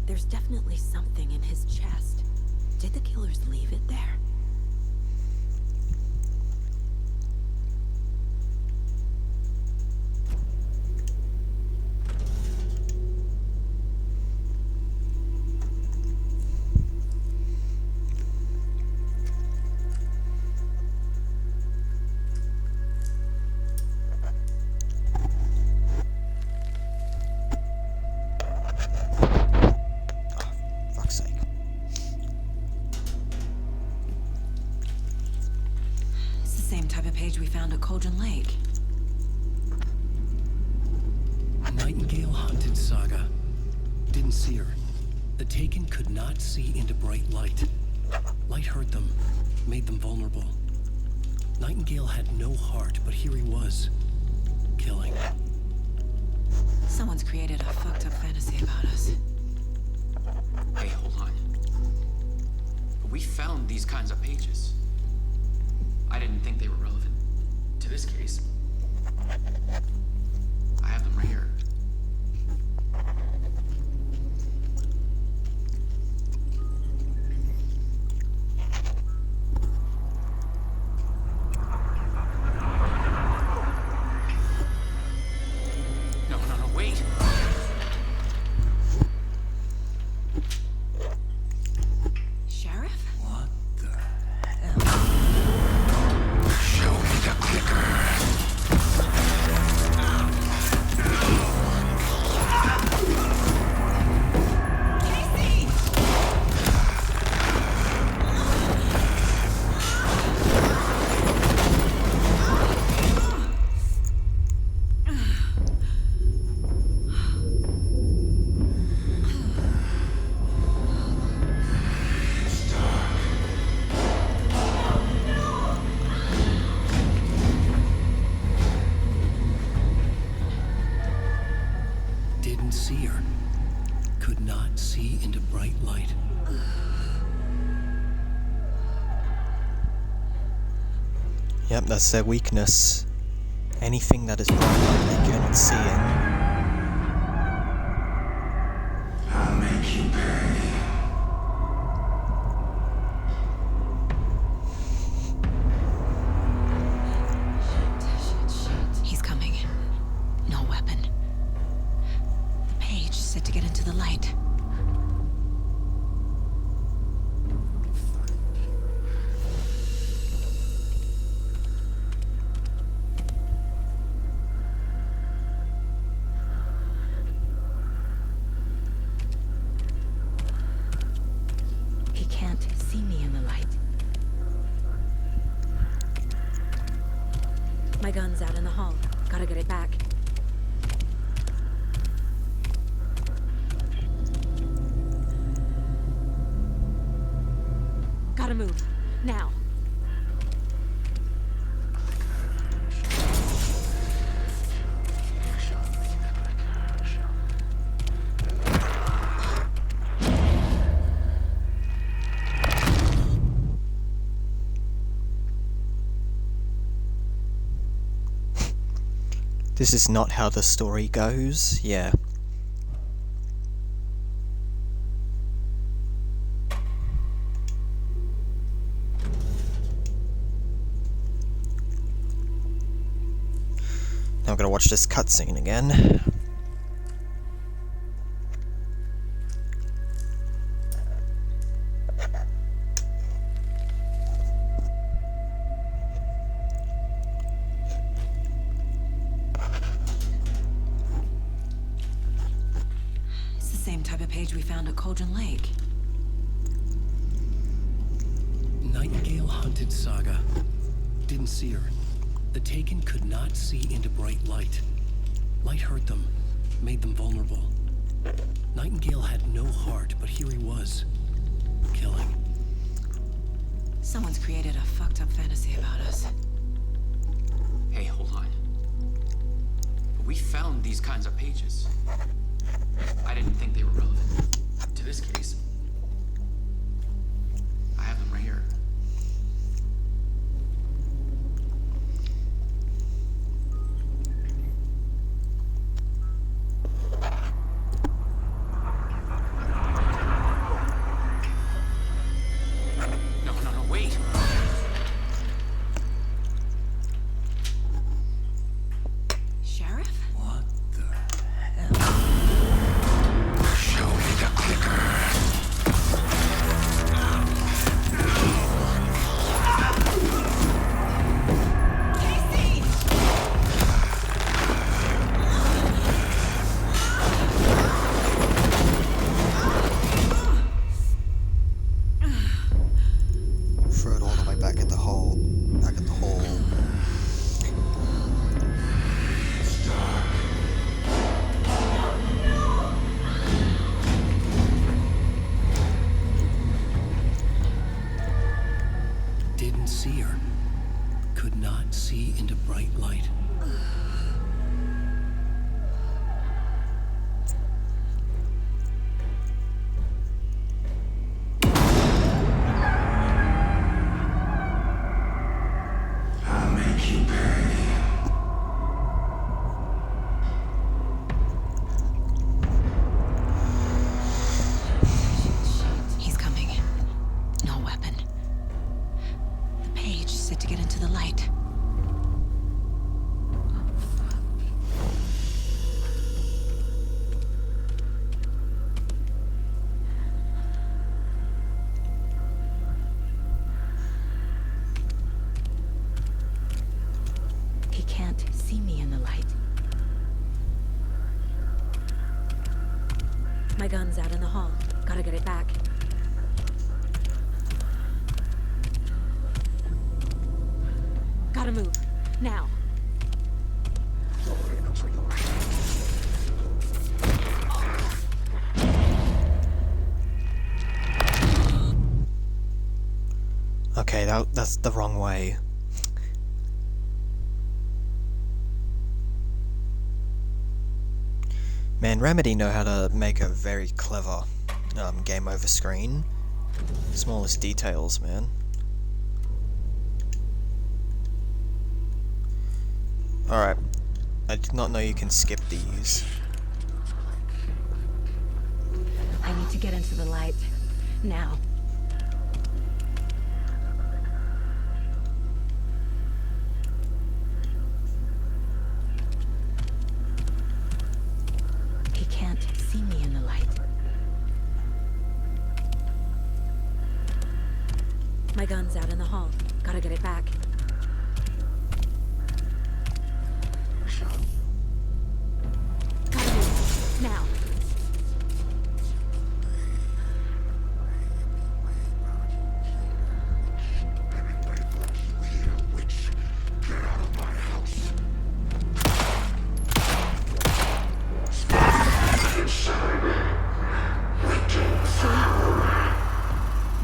There's definitely something in his chest. Did the killers leave it there? Fuck's sake. It's the same type of page we found at Cauldron Lake. Nightingale Haunted Saga. Didn't see her. The Taken could not see into bright light. Light hurt them, made them vulnerable. Nightingale had no heart, but here he was, killing. Someone's created a fucked up fantasy about us. Hey, hold on. We found these kinds of pages. I didn't think they were relevant to this case. I have them right here. No, wait. Sheriff? What the hell? Show me the clicker. Didn't see her. Could not see into bright light. Yep, that's their weakness. Anything that is bright light they cannot see in. I'll make you pay. He's coming. No weapon. The page set to get into the light. He can't see me in the light. My gun's out in the hall. Gotta get it back. Gotta move. Now. This is not how the story goes, yeah. Now I'm gonna watch this cutscene again. It's the same type of page we found at Cauldron Lake. Nightingale hunted Saga. Didn't see her. The Taken could not see into bright light. Light hurt them, made them vulnerable. Nightingale had no heart, but here he was, killing. Someone's created a fucked up fantasy about us. Hey, hold on. We found these kinds of pages. I didn't think they were relevant to this case. I have them right here. No, wait. Sheriff? What the hell? Show me the clicker. Throw it all the way back at the hole. Back at the hole. Didn't see her. could not see into bright light. I'll make you pay. He's coming. No weapon. The page set to get into the light. He can't see me in the light. My gun's out in the hall. Gotta get it back. Gotta move. Now. Okay, that's the wrong way. Man, Remedy know how to make a very clever game over screen. Smallest details, man. Alright, I did not know you can skip these. I need to get into the light. Now. He can't see me in the light. My gun's out in the hall. Gotta get it back. Gotta move. Now.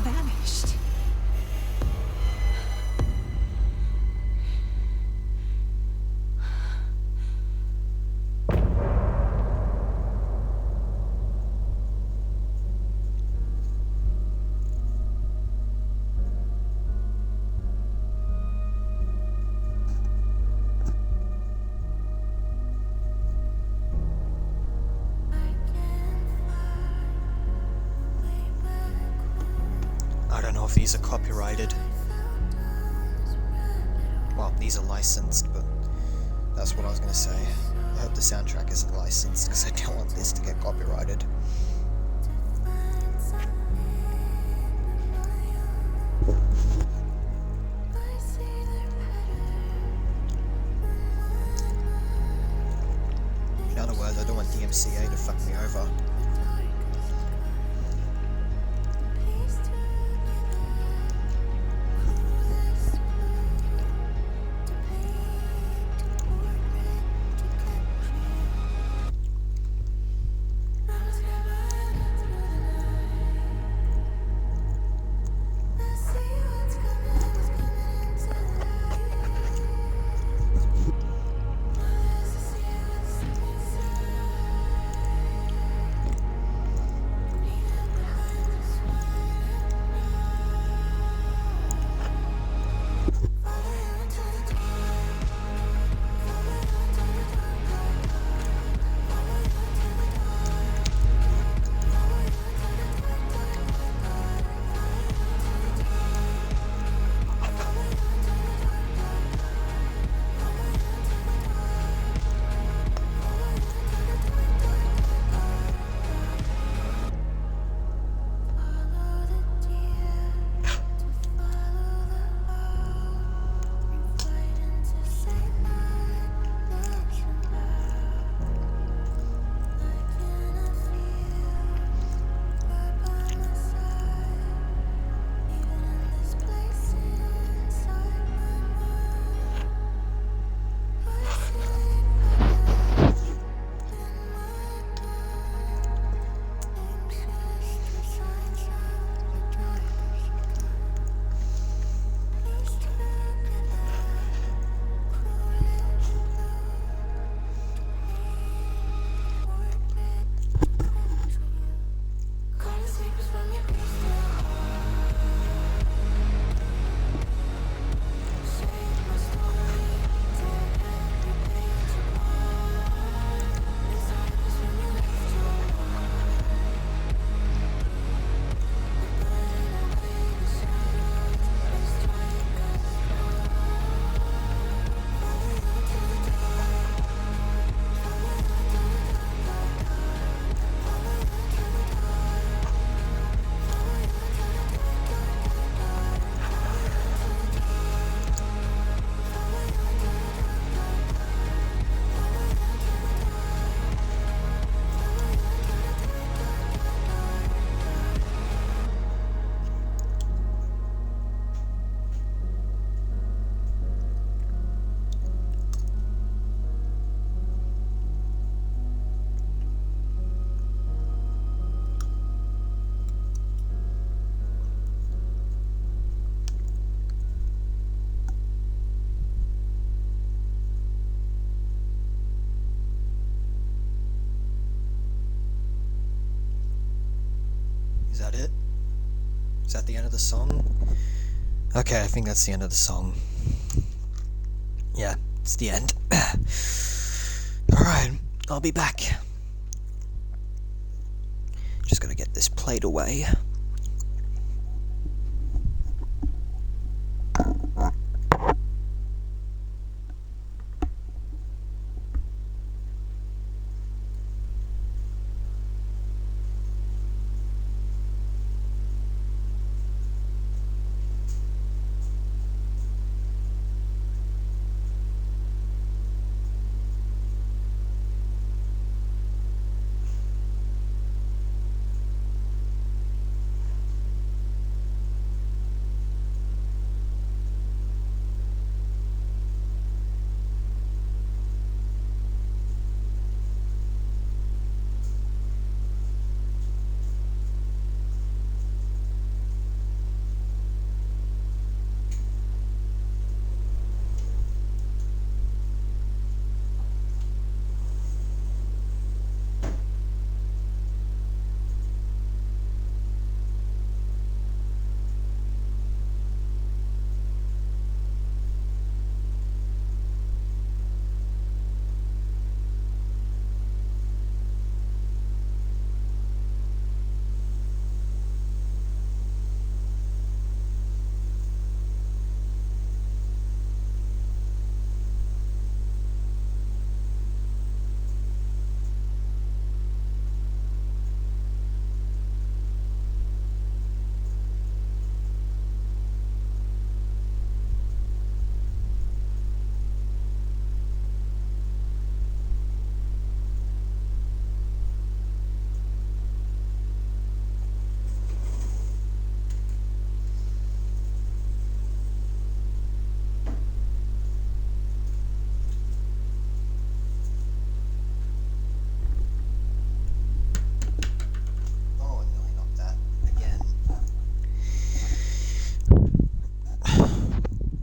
Vanished. I don't know if these are copyrighted. Well, these are licensed, but that's what I was gonna say. I hope the soundtrack isn't licensed, because I don't want this to get copyrighted. In other words, I don't want DMCA to fuck me over. that it? Is that the end of the song? Okay, I think that's the end of the song. Yeah, it's the end. Alright, I'll be back. Just gotta get this plate away.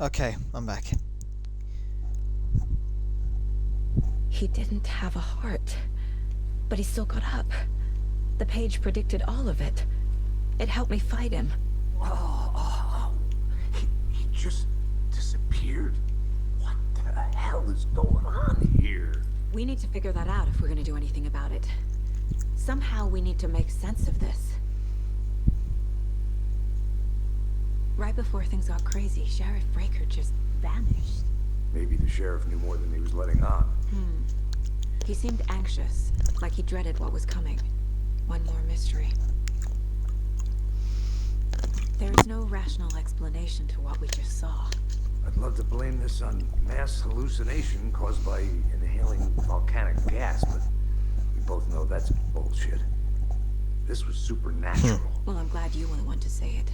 Okay, I'm back. He didn't have a heart, but he still got up. The page predicted all of it. It helped me fight him. He just disappeared? What the hell is going on here? We need to figure that out if we're gonna do anything about it. Somehow we need to make sense of this. Right before things got crazy, Sheriff Breaker just vanished. Maybe the sheriff knew more than he was letting on. He seemed anxious, like he dreaded what was coming. One more mystery. There's no rational explanation to what we just saw. I'd love to blame this on mass hallucination caused by inhaling volcanic gas, but we both know that's bullshit. This was supernatural. Well, I'm glad you were the one to say it.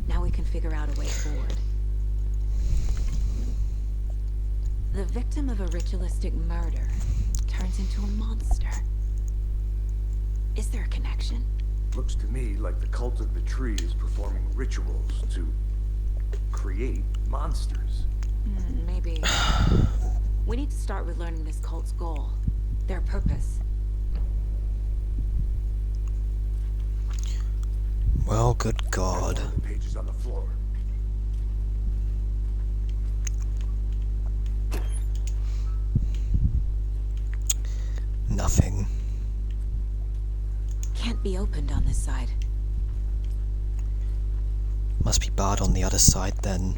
Now we can figure out a way forward. The victim of a ritualistic murder turns into a monster. Is there a connection? Looks to me like the cult of the tree is performing rituals to create monsters. Maybe. We need to start with learning this cult's goal, their purpose. Well, good God. The pages on the floor. Nothing. Can't be opened on this side. Must be barred on the other side then.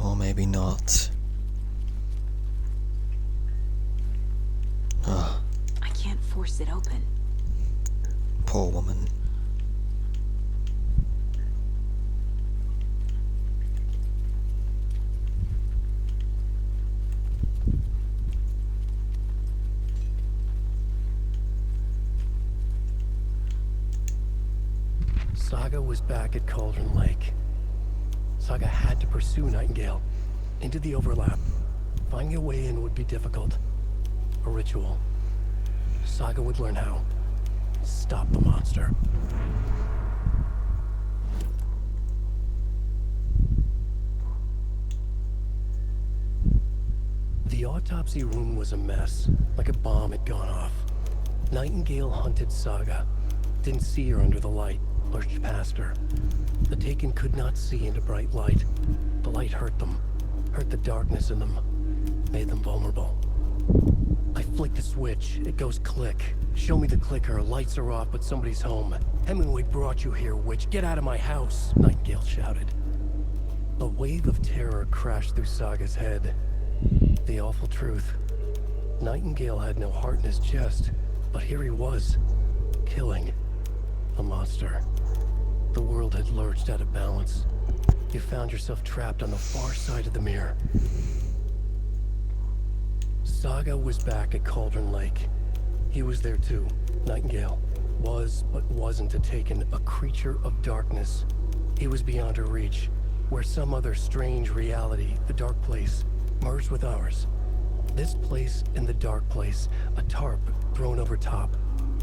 Or maybe not. I can't force it open. Poor woman. Saga was back at Cauldron Lake. Saga had to pursue Nightingale into the overlap. Finding a way in would be difficult. A ritual. Saga would learn how. Stop the monster. The autopsy room was a mess, like a bomb had gone off. Nightingale hunted Saga. Didn't see her under the light, lurched past her. The Taken could not see into bright light. The light hurt them, hurt the darkness in them, made them vulnerable. I flick the switch, it goes click. Show me the clicker, lights are off, but somebody's home. Hemingway brought you here, witch. Get out of my house, Nightingale shouted. A wave of terror crashed through Saga's head. The awful truth. Nightingale had no heart in his chest, but here he was, killing a monster. The world had lurched out of balance. You found yourself trapped on the far side of the mirror. Saga was back at Cauldron Lake. He was there too. Nightingale was, but wasn't a Taken, a creature of darkness. He was beyond her reach, where some other strange reality, the dark place, merged with ours. This place and the dark place, a tarp thrown over top,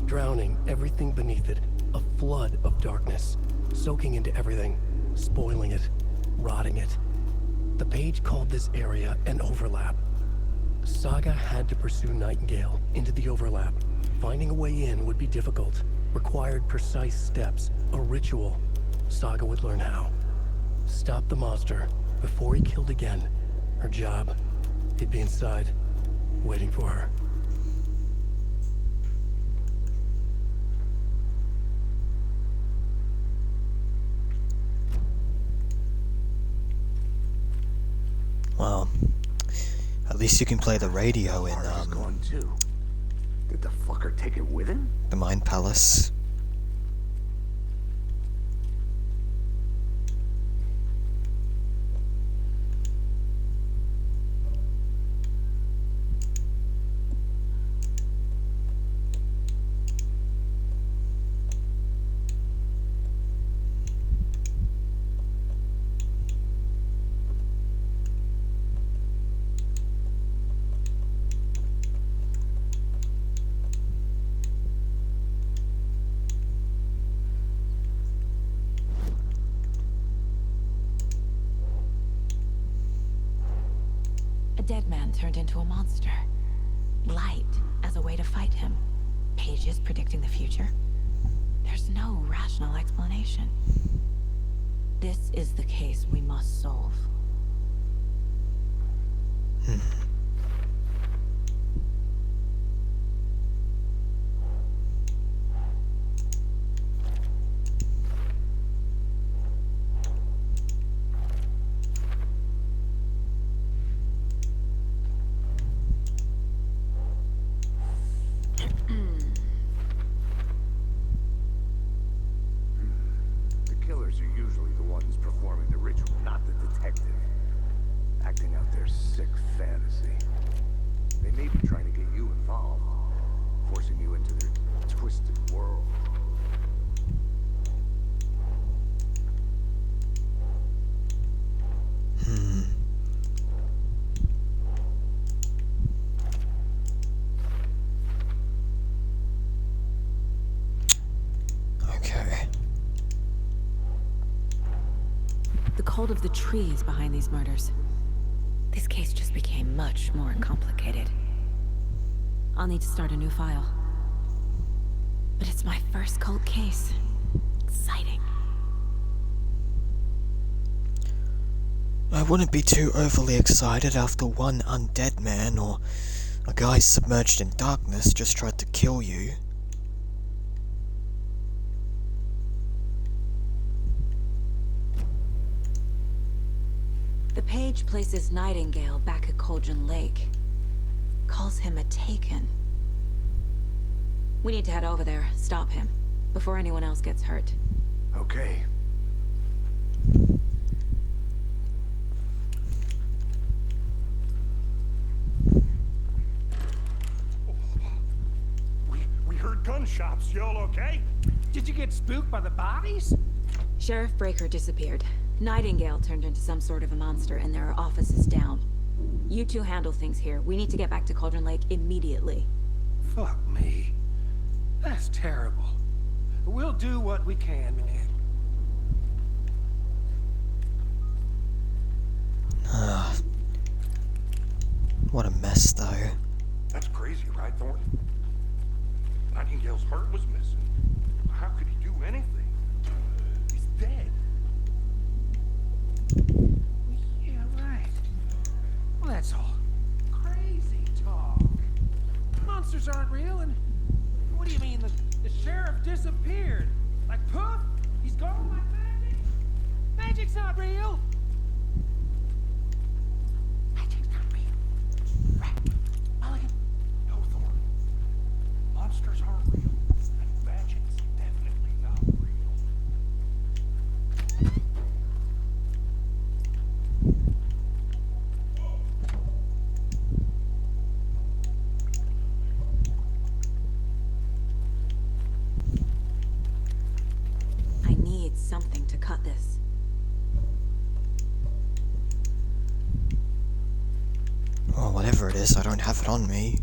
drowning everything beneath it, a flood of darkness, soaking into everything, spoiling it, rotting it. The page called this area an overlap. Saga had to pursue Nightingale into the overlap. Finding a way in would be difficult, required precise steps, a ritual. Saga would learn how. Stop the monster before he killed again. Her job, he'd be inside, waiting for her. Well, at least you can play the radio in, Gone too. Did the fucker take it with him? the Mind Palace. A dead man turned into a monster. Light as a way to fight him. Pages predicting the future. There's no rational explanation. This is the case we must solve. The killers are usually the ones performing the ritual, not the detective. Acting out their sick fantasy. They may be trying to get you involved, forcing you into their twisted world. Okay. The cult of the trees behind these murders. This case just became much more complicated. I'll need to start a new file. But it's my first cult case. Exciting. I wouldn't be too overly excited after one undead man or a guy submerged in darkness just tried to kill you. The page places Nightingale back at Cauldron Lake. Calls him a Taken. We need to head over there, stop him, before anyone else gets hurt. Okay. We heard gunshots. Y'all okay? Did you get spooked by the bodies? Sheriff Breaker disappeared. Nightingale turned into some sort of a monster, and there are offices down. You two handle things here. We need to get back to Cauldron Lake immediately. Fuck me. That's terrible. We'll do what we can, man. What a mess, though. That's crazy, right, Thornton? Nightingale's heart was missing. How could he do anything? He's dead. Yeah, right. Well, that's all crazy talk. Monsters aren't real, and what do you mean the sheriff disappeared? Like poof? He's gone like magic? Magic's not real. Magic's not real. Right. Mulligan. No, Thornton. Monsters aren't real. And magic's definitely not real. I need something to cut this. Well, whatever it is, I don't have it on me.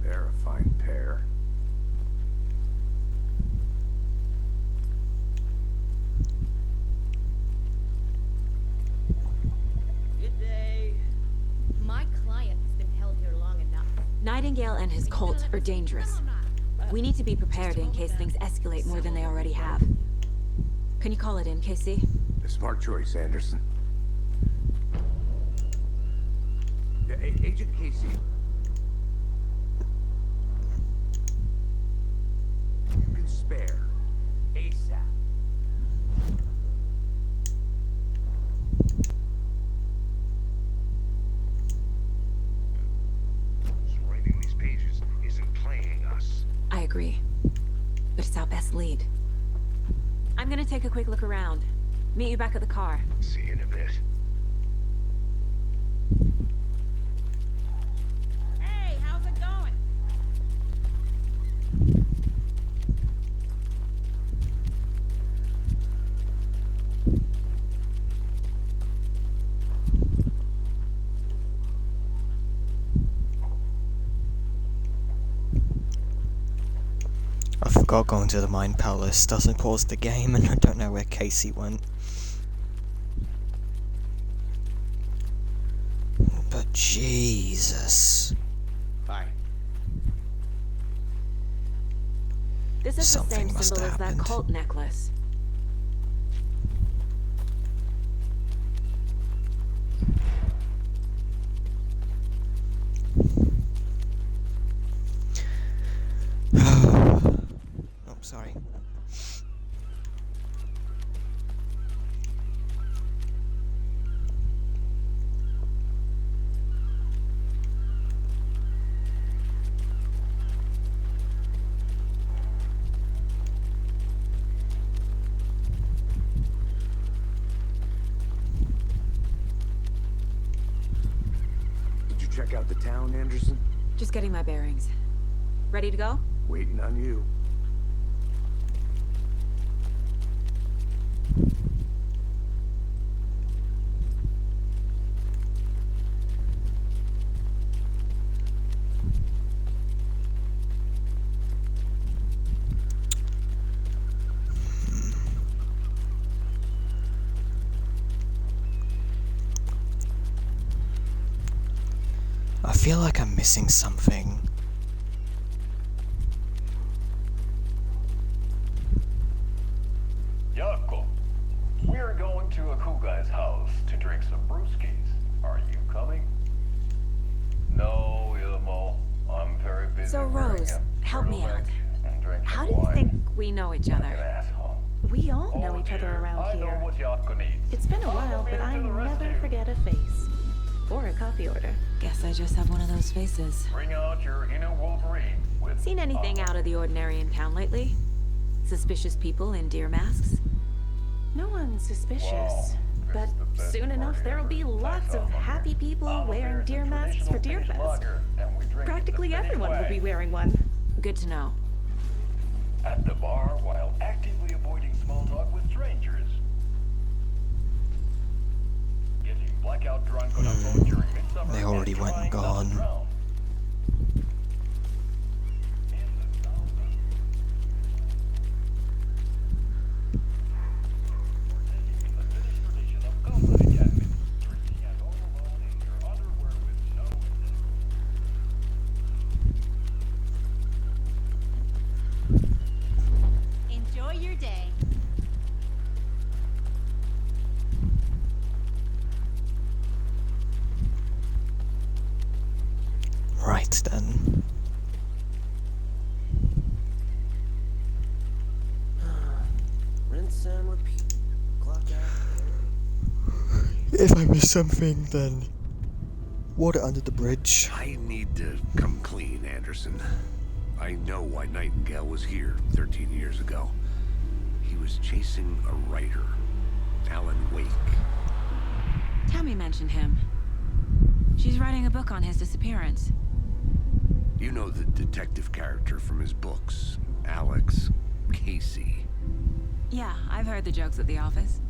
They're a fine pair. Good day. My client has been held here long enough. Nightingale and his cult are dangerous. We need to be prepared in case things escalate more than they already have. Can you call it in, Casey? A smart choice, Anderson. Yeah, Agent Casey. You can spare. ASAP. Writing these pages isn't playing us. I agree. But it's our best lead. I'm gonna take a quick look around. Meet you back at the car. See you in a bit. Hey, how's it going? I forgot going to the Mind Palace doesn't pause the game, and I don't know where Casey went. But Jesus. Bye. This is Something the same must symbol have as that happened. cult necklace. Oh, sorry. Did you check out the town, Anderson? Just getting my bearings. Ready to go? Waiting on you. I feel like I'm missing something. Jakob, we are going to a cool guy's house to drink some brewskis. Are you coming? No, Ilmo. I'm very busy. So, Rose, help me out. How do you think we know each other? We all know each other around here. It's been a while, but I never forget a face. Or a coffee order. Guess I just have one of those faces. Bring out your inner Wolverine with Seen anything out of the ordinary in town lately? Suspicious people in deer masks? No one's suspicious. But soon enough, there'll be lots of happy people wearing deer masks for Deer Fest. Practically everyone will be wearing one. Good to know. At the bar while actively avoiding small talk with strangers. Getting blackout drunk on a boat during midsummer. They already went and gone. Enjoy your day. Right then. Rinse and repeat. Clock out. If I miss something, then water under the bridge. I need to come clean, Anderson. I know why Nightingale was here 13 years ago. He was chasing a writer, Alan Wake. Tammy mentioned him. She's writing a book on his disappearance. You know the detective character from his books, Alex Casey. Yeah, I've heard the jokes at the office.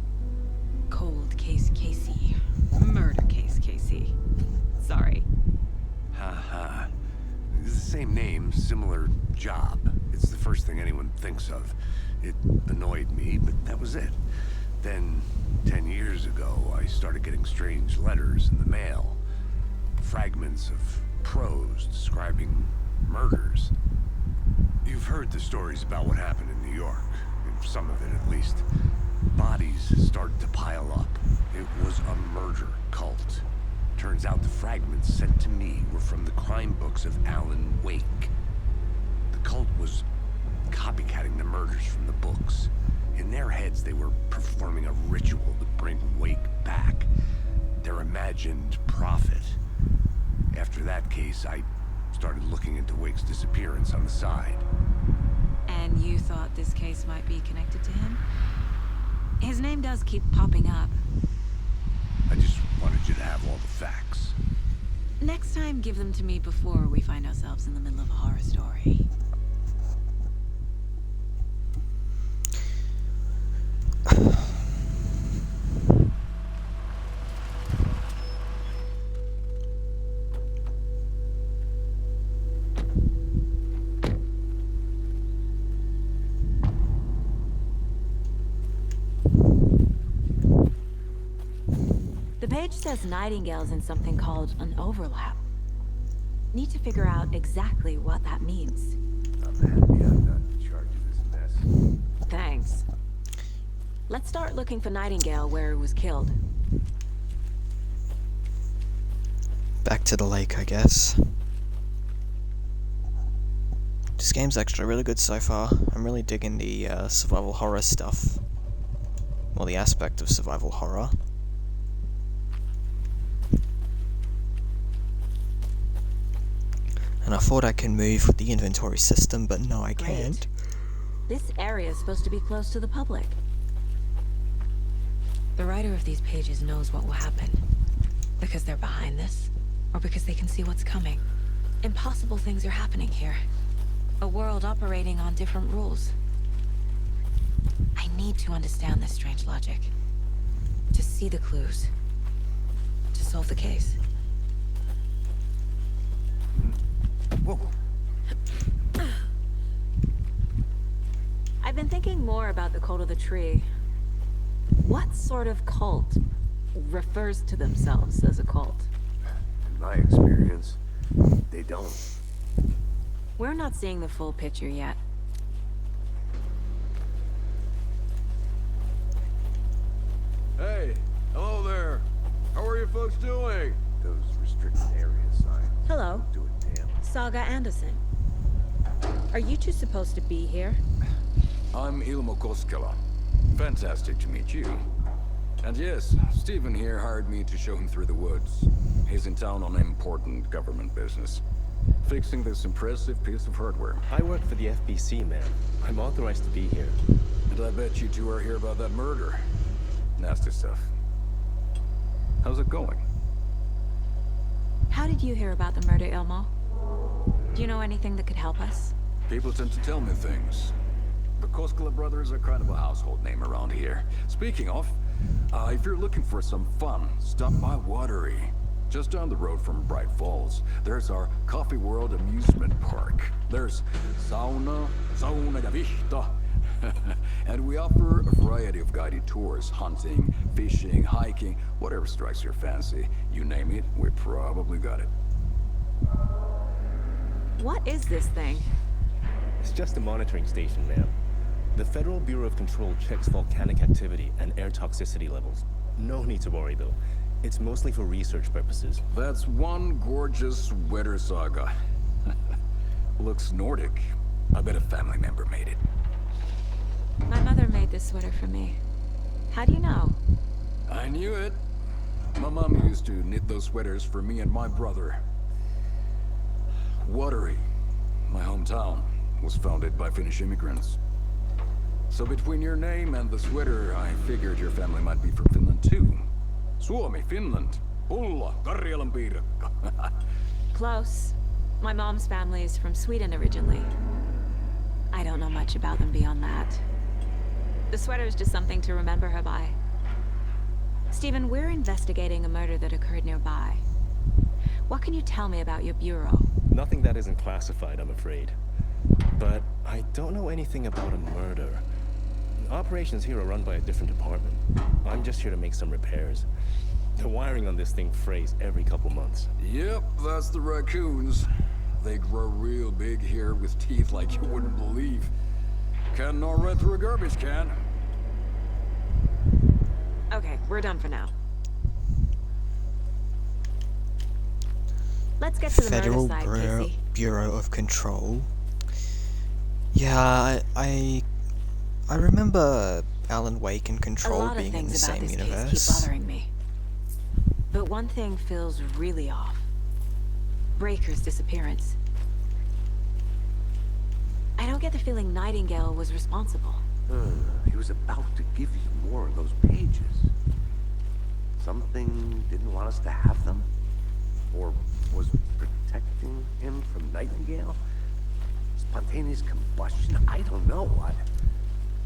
Cold case Casey. Murder case Casey. Sorry. Ha. It's the same name, similar job. It's the first thing anyone thinks of. It annoyed me, but that was it. Then, 10 years ago, I started getting strange letters in the mail. Fragments of prose describing murders. You've heard the stories about what happened in New York. Some of it, at least. Bodies started to pile up. It was a murder cult. Turns out the fragments sent to me were from the crime books of Alan Wake. The cult was copycatting the murders from the books. In their heads, they were performing a ritual to bring Wake back. Their imagined prophet. After that case, I started looking into Wake's disappearance on the side. And you thought this case might be connected to him? His name does keep popping up. I just wanted you to have all the facts. Next time, give them to me before we find ourselves in the middle of a horror story. The page says Nightingale's in something called an overlap. Need to figure out exactly what that means. I'm happy I'm not in charge of this mess. Thanks. Let's start looking for Nightingale where he was killed. Back to the lake, I guess. This game's actually really good so far. I'm really digging the survival horror stuff. Well, the aspect of survival horror. And I thought I can move with the inventory system, but no, I can't. This area is supposed to be close to the public. The writer of these pages knows what will happen. Because they're behind this, or because they can see what's coming. Impossible things are happening here. A world operating on different rules. I need to understand this strange logic. To see the clues. To solve the case. Whoa. I've been thinking more about the cult of the tree. What sort of cult refers to themselves as a cult? In my experience, they don't. We're not seeing the full picture yet. Hey, hello there. How are you folks doing? Those restricted area signs. Hello. Do it, damn. Saga Anderson. Are you two supposed to be here? I'm Ilmo Koskela. Fantastic to meet you. And yes, Stephen here hired me to show him through the woods. He's in town on important government business. Fixing this impressive piece of hardware. I work for the FBC, man. I'm authorized to be here. And I bet you two are here about that murder. Nasty stuff. How's it going? How did you hear about the murder, Ilmo? Do you know anything that could help us? People tend to tell me things. The Koskela brothers are kind of a household name around here. Speaking of, if you're looking for some fun, stop by Watery. Just down the road from Bright Falls, there's our Coffee World amusement park. There's sauna de vista. And we offer a variety of guided tours, hunting, fishing, hiking, whatever strikes your fancy. You name it, we probably got it. What is this thing? It's just a monitoring station, ma'am. The Federal Bureau of Control checks volcanic activity and air toxicity levels. No need to worry, though. It's mostly for research purposes. That's one gorgeous weather saga. Looks Nordic. I bet a family member made it. My mother made this sweater for me. How do you know? I knew it. My mom used to knit those sweaters for me and my brother. Watery, my hometown, was founded by Finnish immigrants. So between your name and the sweater, I figured your family might be from Finland too. Suomi, Finland. Pulla, Karjalan piirakka. Close. My mom's family is from Sweden originally. I don't know much about them beyond that. The sweater is just something to remember her by. Stephen, we're investigating a murder that occurred nearby. What can you tell me about your bureau? Nothing that isn't classified, I'm afraid. But I don't know anything about a murder. Operations here are run by a different department. I'm just here to make some repairs. The wiring on this thing frays every couple months. Yep, that's the raccoons. They grow real big here with teeth like you wouldn't believe. Can't gnaw right through a garbage can. Okay, we're done for now. Let's get to the Federal murder side, Casey. Bureau of Control. Yeah, I remember Alan Wake and Control being in the same universe. A lot of things about this case keep bothering me. But one thing feels really off. Breaker's disappearance. I don't get the feeling Nightingale was responsible. He was about to give you more of those pages. Something didn't want us to have them? Or was protecting him from Nightingale? Spontaneous combustion? I don't know.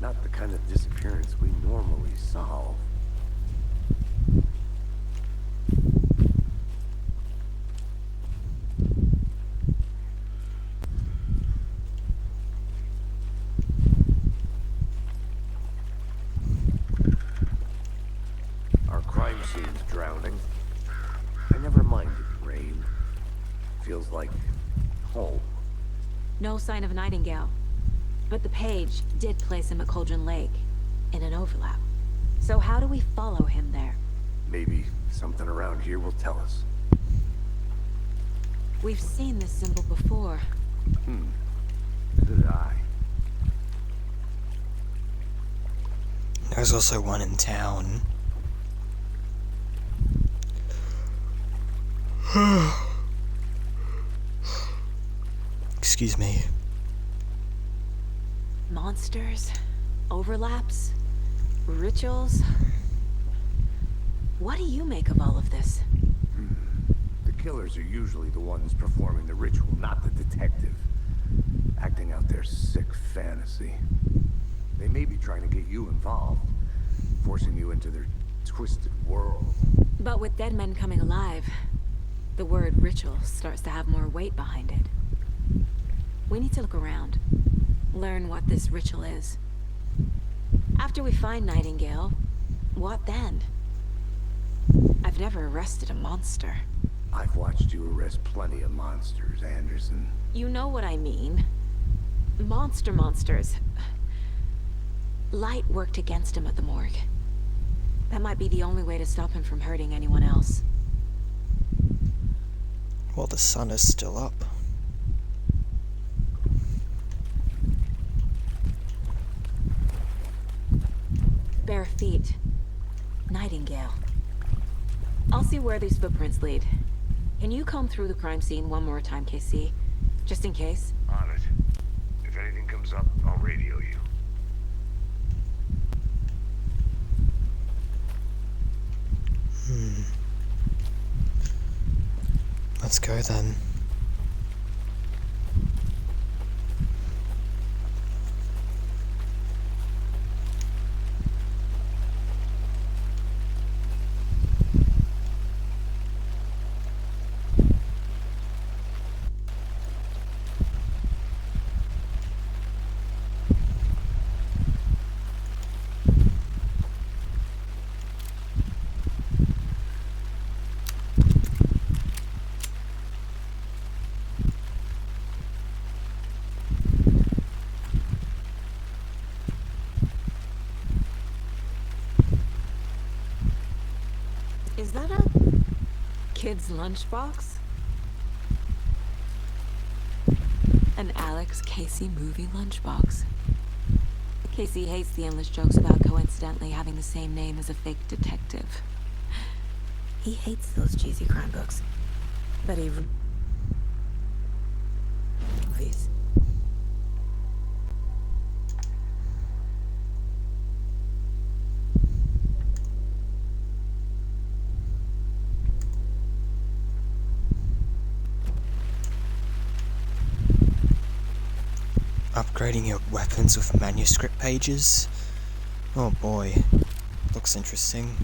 Not the kind of disappearance we normally solve. Our crime scene's drowning. I never minded rain. Feels like home. No sign of Nightingale. But the page did place him at Cauldron Lake, in an overlap. So how do we follow him there? Maybe something around here will tell us. We've seen this symbol before. Good eye. There's also one in town. Excuse me. Monsters? Overlaps? Rituals? What do you make of all of this? The killers are usually the ones performing the ritual, not the detective. Acting out their sick fantasy. They may be trying to get you involved, forcing you into their twisted world. But with dead men coming alive, the word ritual starts to have more weight behind it. We need to look around. Learn what this ritual is. After we find Nightingale, what then? I've never arrested a monster. I've watched you arrest plenty of monsters, Anderson. You know what I mean. Monsters. Light worked against him at the morgue. That might be the only way to stop him from hurting anyone else. Well, the sun is still up. Bare feet. Nightingale. I'll see where these footprints lead. Can you comb through the crime scene one more time, KC? Just in case? On it. If anything comes up, I'll radio you. Let's go then. Is that a kid's lunchbox? An Alex Casey movie lunchbox. Casey hates the endless jokes about coincidentally having the same name as a fake detective. He hates those cheesy crime books. But he... movies. Upgrading your weapons with manuscript pages? Oh boy, looks interesting.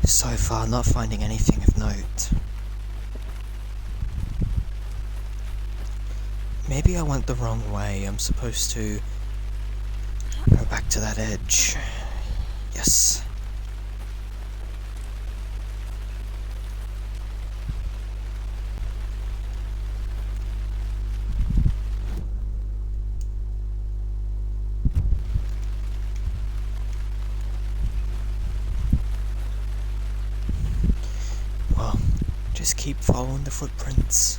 So far, not finding anything of note. Maybe I went the wrong way. I'm supposed to go back to that edge. Yes. Well, just keep following the footprints.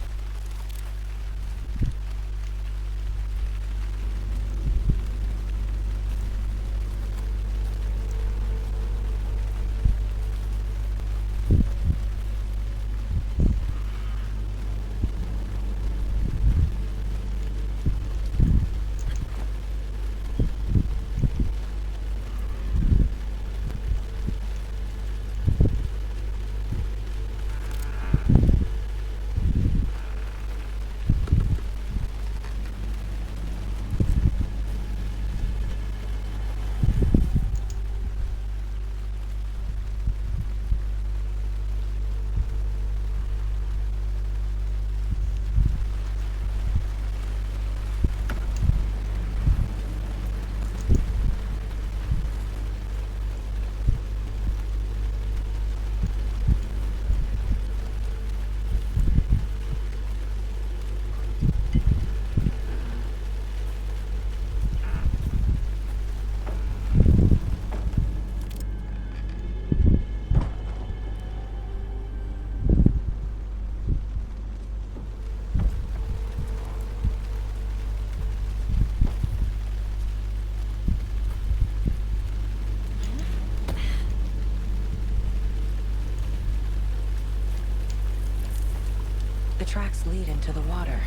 The tracks lead into the water.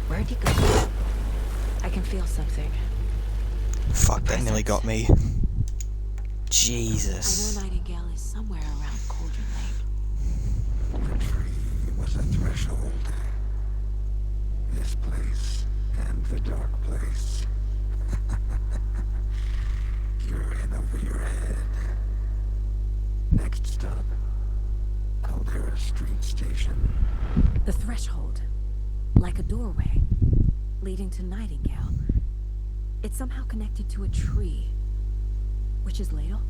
Where'd you go? I can feel something. Fuck, that nearly got me. Jesus. I know Nightingale is somewhere around Cauldron Lake. The tree was a threshold. This place and the dark place. You're in over your head. Next stop, Caldera Street Station. The threshold. Like a doorway. Leading to Nightingale. It's somehow connected to a tree. Witch's Ladle?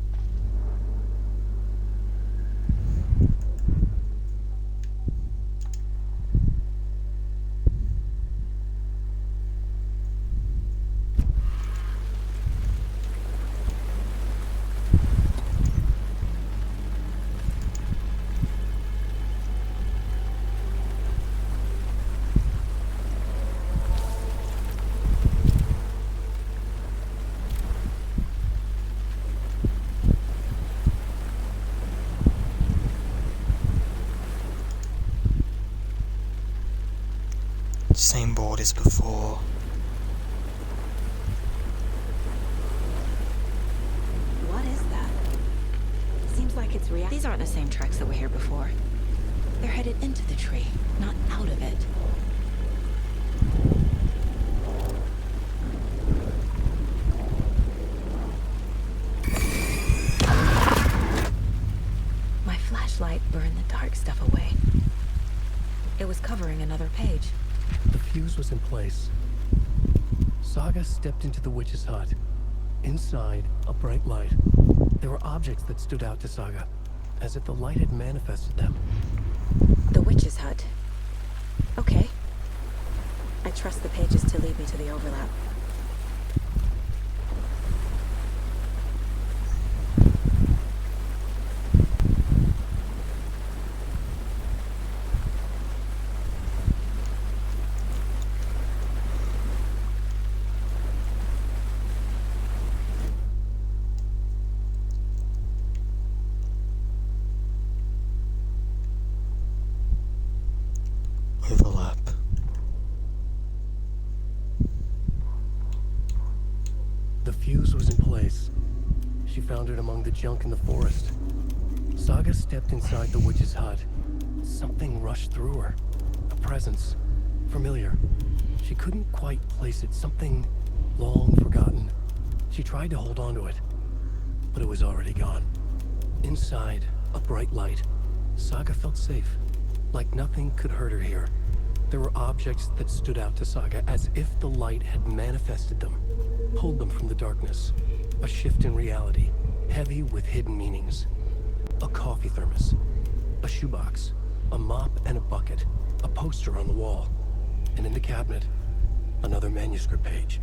Same board as before. What is that? Seems like it's real. These aren't the same tracks that were here before. They're headed into the tree, not out of it. My flashlight burned the dark stuff away. It was covering another page. The fuse was in place. Saga stepped into the witch's hut. Inside, a bright light. There were objects that stood out to Saga, as if the light had manifested them. The witch's hut. Okay. I trust the pages to lead me to the overlap. Overlap. The fuse was in place. She found it among the junk in the forest. Saga stepped inside the witch's hut. Something rushed through her. A presence. Familiar. She couldn't quite place it. Something long forgotten. She tried to hold on to it, but it was already gone. Inside, a bright light. Saga felt safe. Like nothing could hurt her here. There were objects that stood out to Saga as if the light had manifested them, pulled them from the darkness. A shift in reality, heavy with hidden meanings. A coffee thermos, a shoebox, a mop and a bucket, a poster on the wall, and in the cabinet, another manuscript page.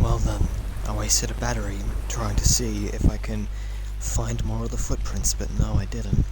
Well then, I wasted a battery trying to see if I can find more of the footprints, but no, I didn't.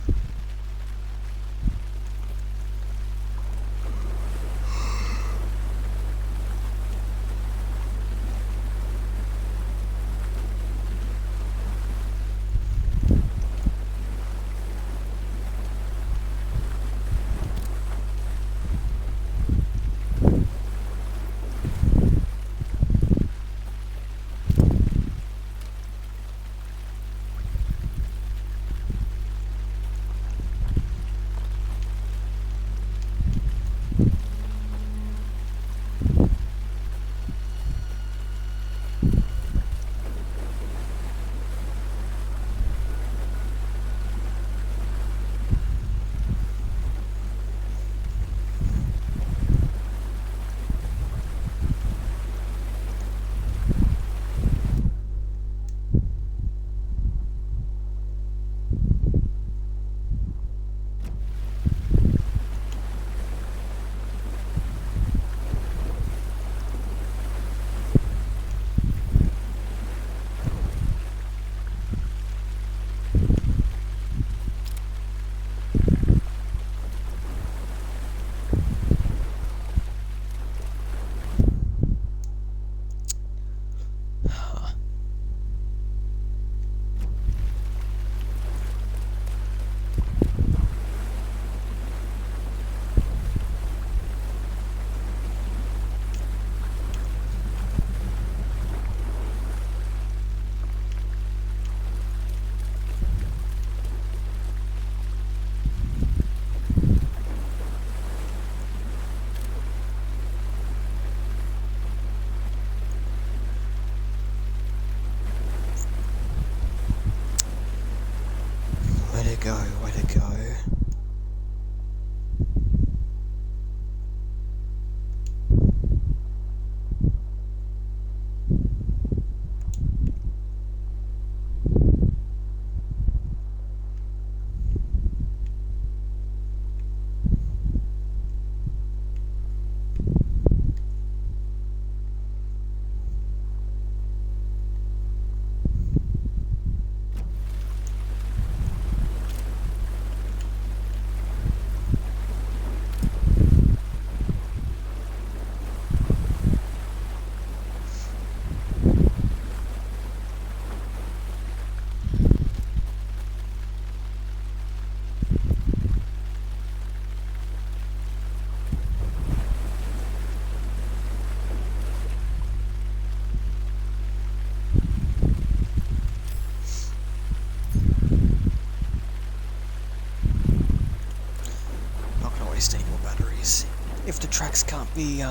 waste any more batteries. If the tracks can't be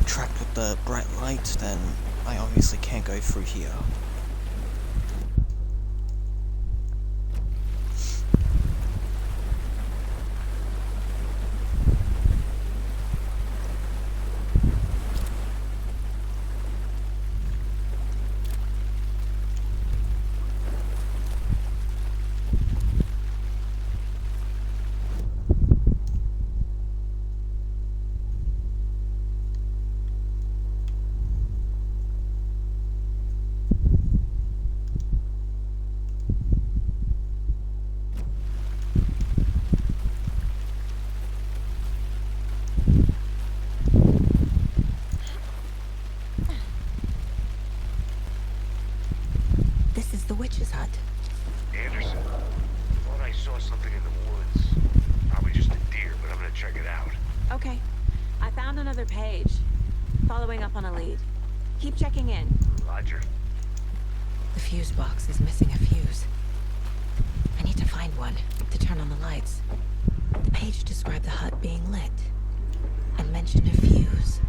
tracked with the bright light, then I obviously can't go through here. This is the witch's hut. Anderson, thought I saw something in the woods. Probably just a deer, but I'm gonna check it out. Okay. I found another page. Following up on a lead. Keep checking in. Roger. The fuse box is missing a fuse. I need to find one to turn on the lights. The page described the hut being lit and mentioned a fuse.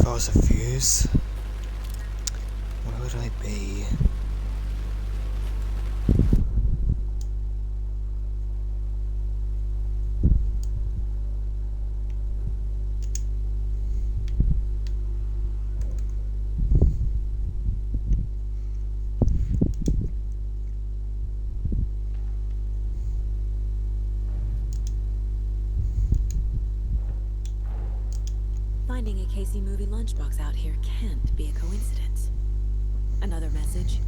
If I was a fuse, where would I be? Finding a Casey movie lunchbox out here can't be a coincidence. Another message.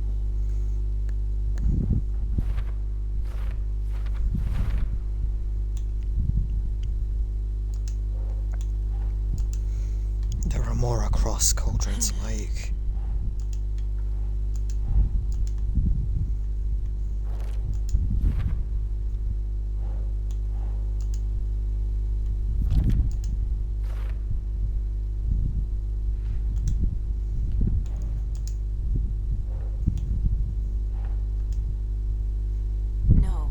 There are more across Cauldron's Lake. No.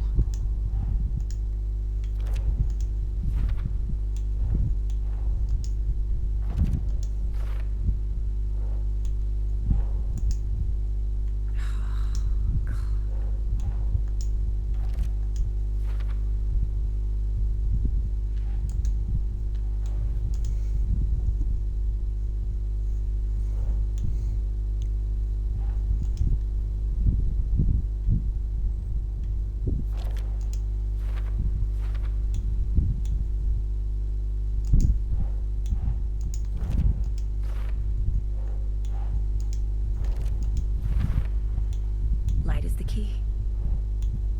Light is the key.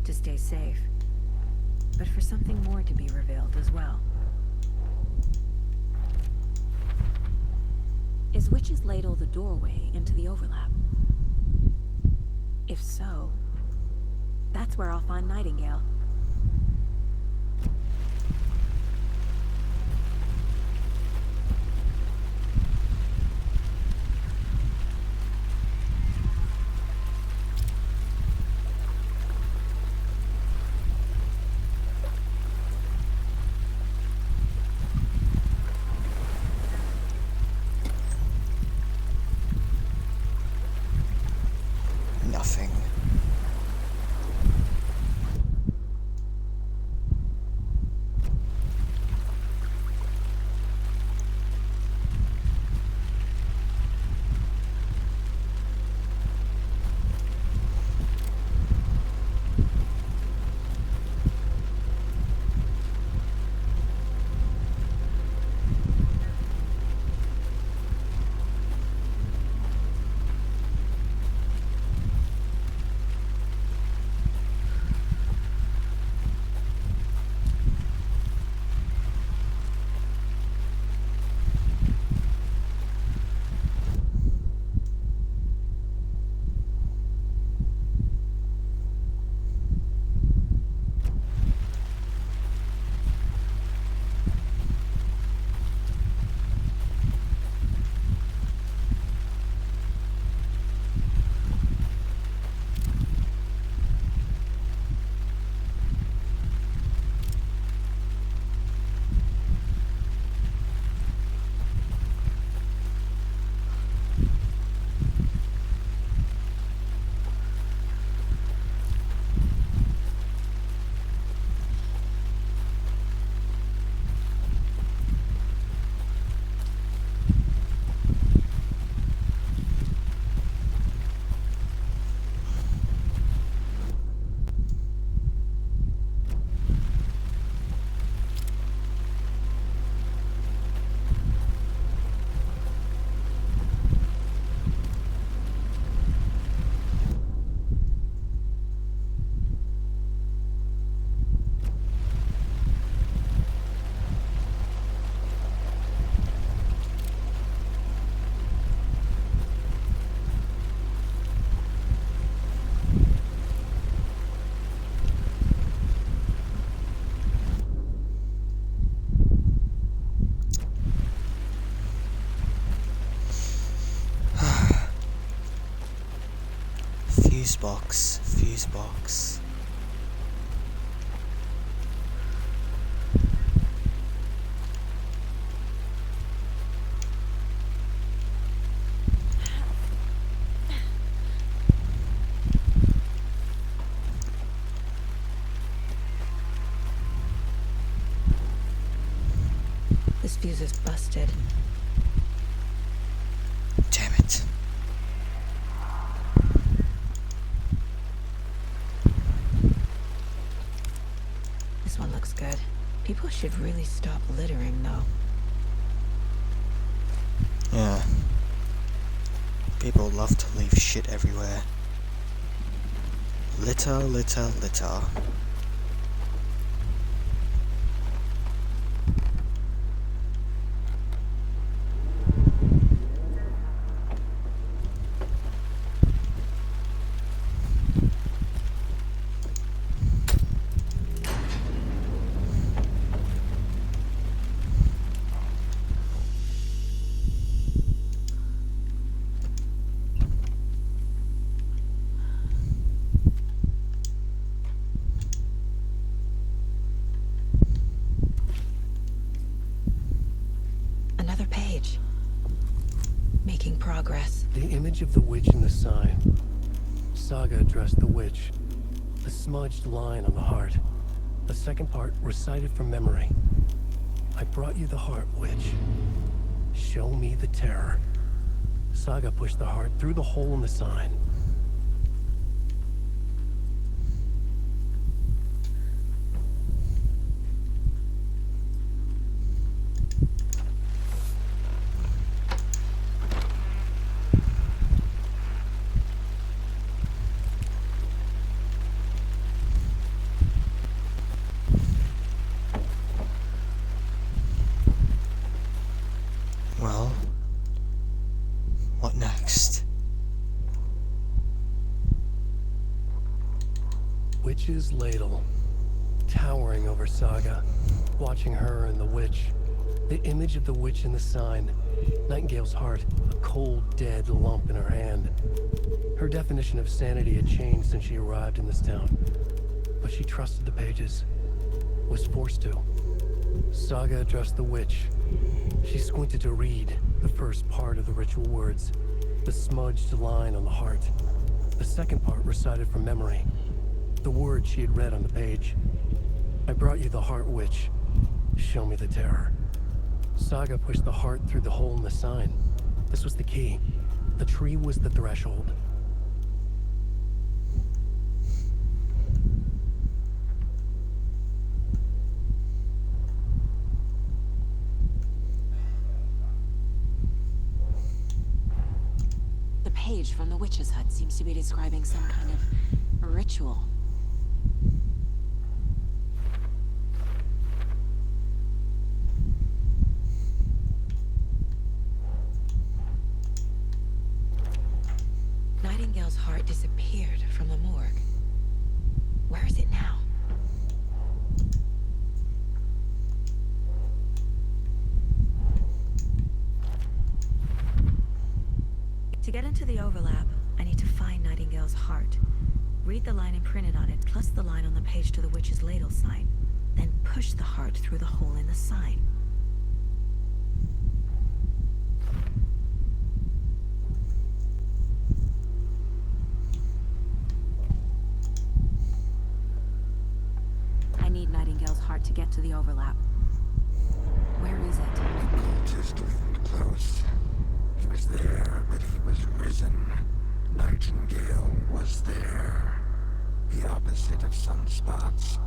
To stay safe. But for something more to be revealed as well. Is Witch's Ladle the doorway into the overlap? If so, that's where I'll find Nightingale. Nothing. Fuse box. Fuse box. This fuse is busted. Damn it. This one looks good. People should really stop littering, though. Yeah. People love to leave shit everywhere. Litter, litter, litter. Another page. Making progress. The image of the witch in the sign. Saga addressed the witch. A smudged line on the heart. The second part recited from memory. I brought you the heart, witch. Show me the terror. Saga pushed the heart through the hole in the sign. Well, what next? Witch's ladle, towering over Saga, watching her and the witch. The image of the witch in the sign. Nightingale's heart, a cold, dead lump in her hand. Her definition of sanity had changed since she arrived in this town. But she trusted the pages. Was forced to. Saga addressed the witch. She squinted to read the first part of the ritual words. The smudged line on the heart. The second part recited from memory. The words she had read on the page. I brought you the heart, witch. Show me the terror. Saga pushed the heart through the hole in the sign. This was the key. The tree was the threshold. The page from the witch's hut seems to be describing some kind of ritual. Nightingale's heart disappeared from the morgue. Where is it now? To get into the overlap, I need to find Nightingale's heart. Read the line imprinted on it, plus the line on the page to the witch's ladle sign. Then push the heart through the hole in the sign. I need Nightingale's heart to get to the overlap. Where is it? The cultist leaned close. He was there, but he was risen. Nightingale was there. The opposite of sunspots.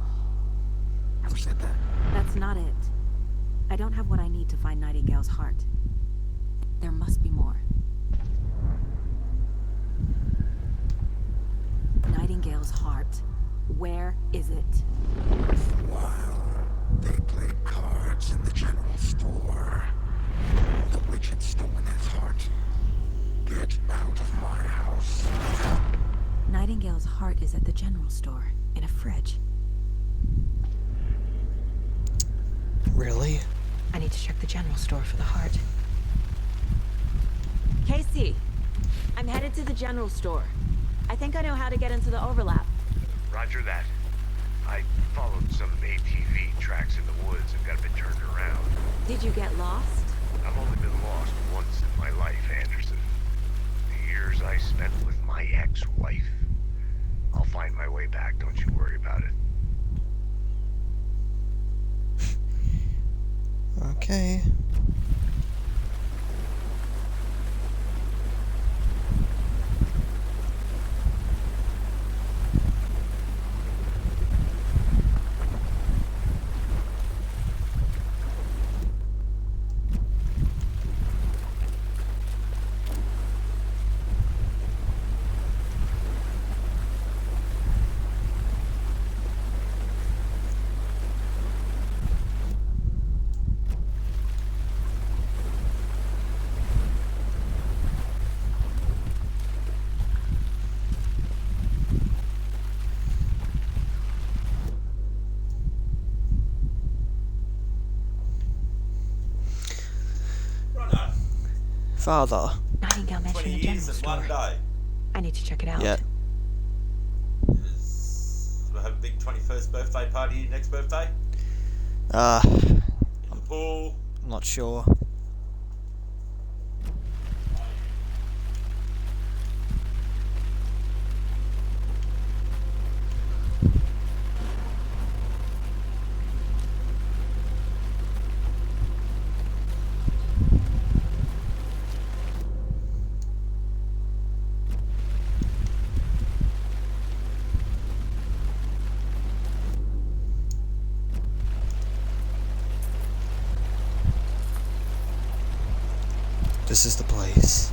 Who said that? That's not it. I don't have what I need to find Nightingale's heart. There must be more. Nightingale's heart. Where is it? While they played cards in the general store, the witch had stolen his heart. Get out of my house. Nightingale's heart is at the general store, in a fridge. Really? I need to check the general store for the heart. Casey! I'm headed to the general store. I think I know how to get into the overlap. Roger that. I followed some ATV tracks in the woods and got a bit turned around. Did you get lost? I've only been lost once in my life, Anderson. The years I spent with my ex-wife. I'll find my way back, don't you worry about it. Okay. Father. Nightingale mentioned the general store. I need to check it out. Yeah. Do I have a big 21st birthday party next birthday? In the pool? I'm not sure. This is the place.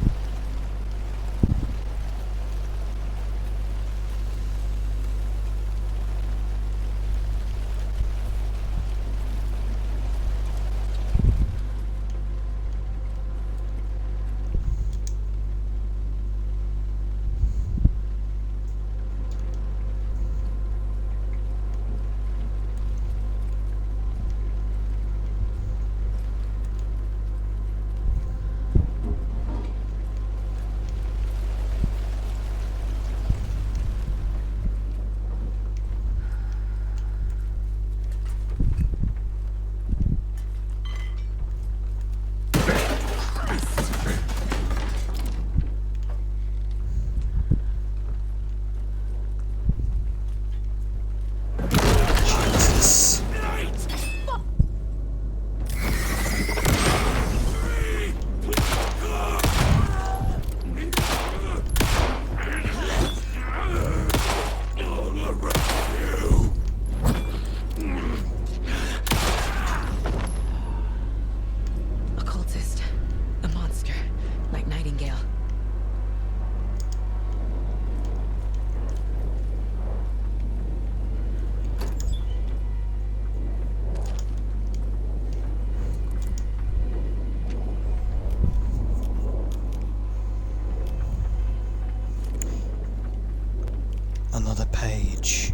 Another page.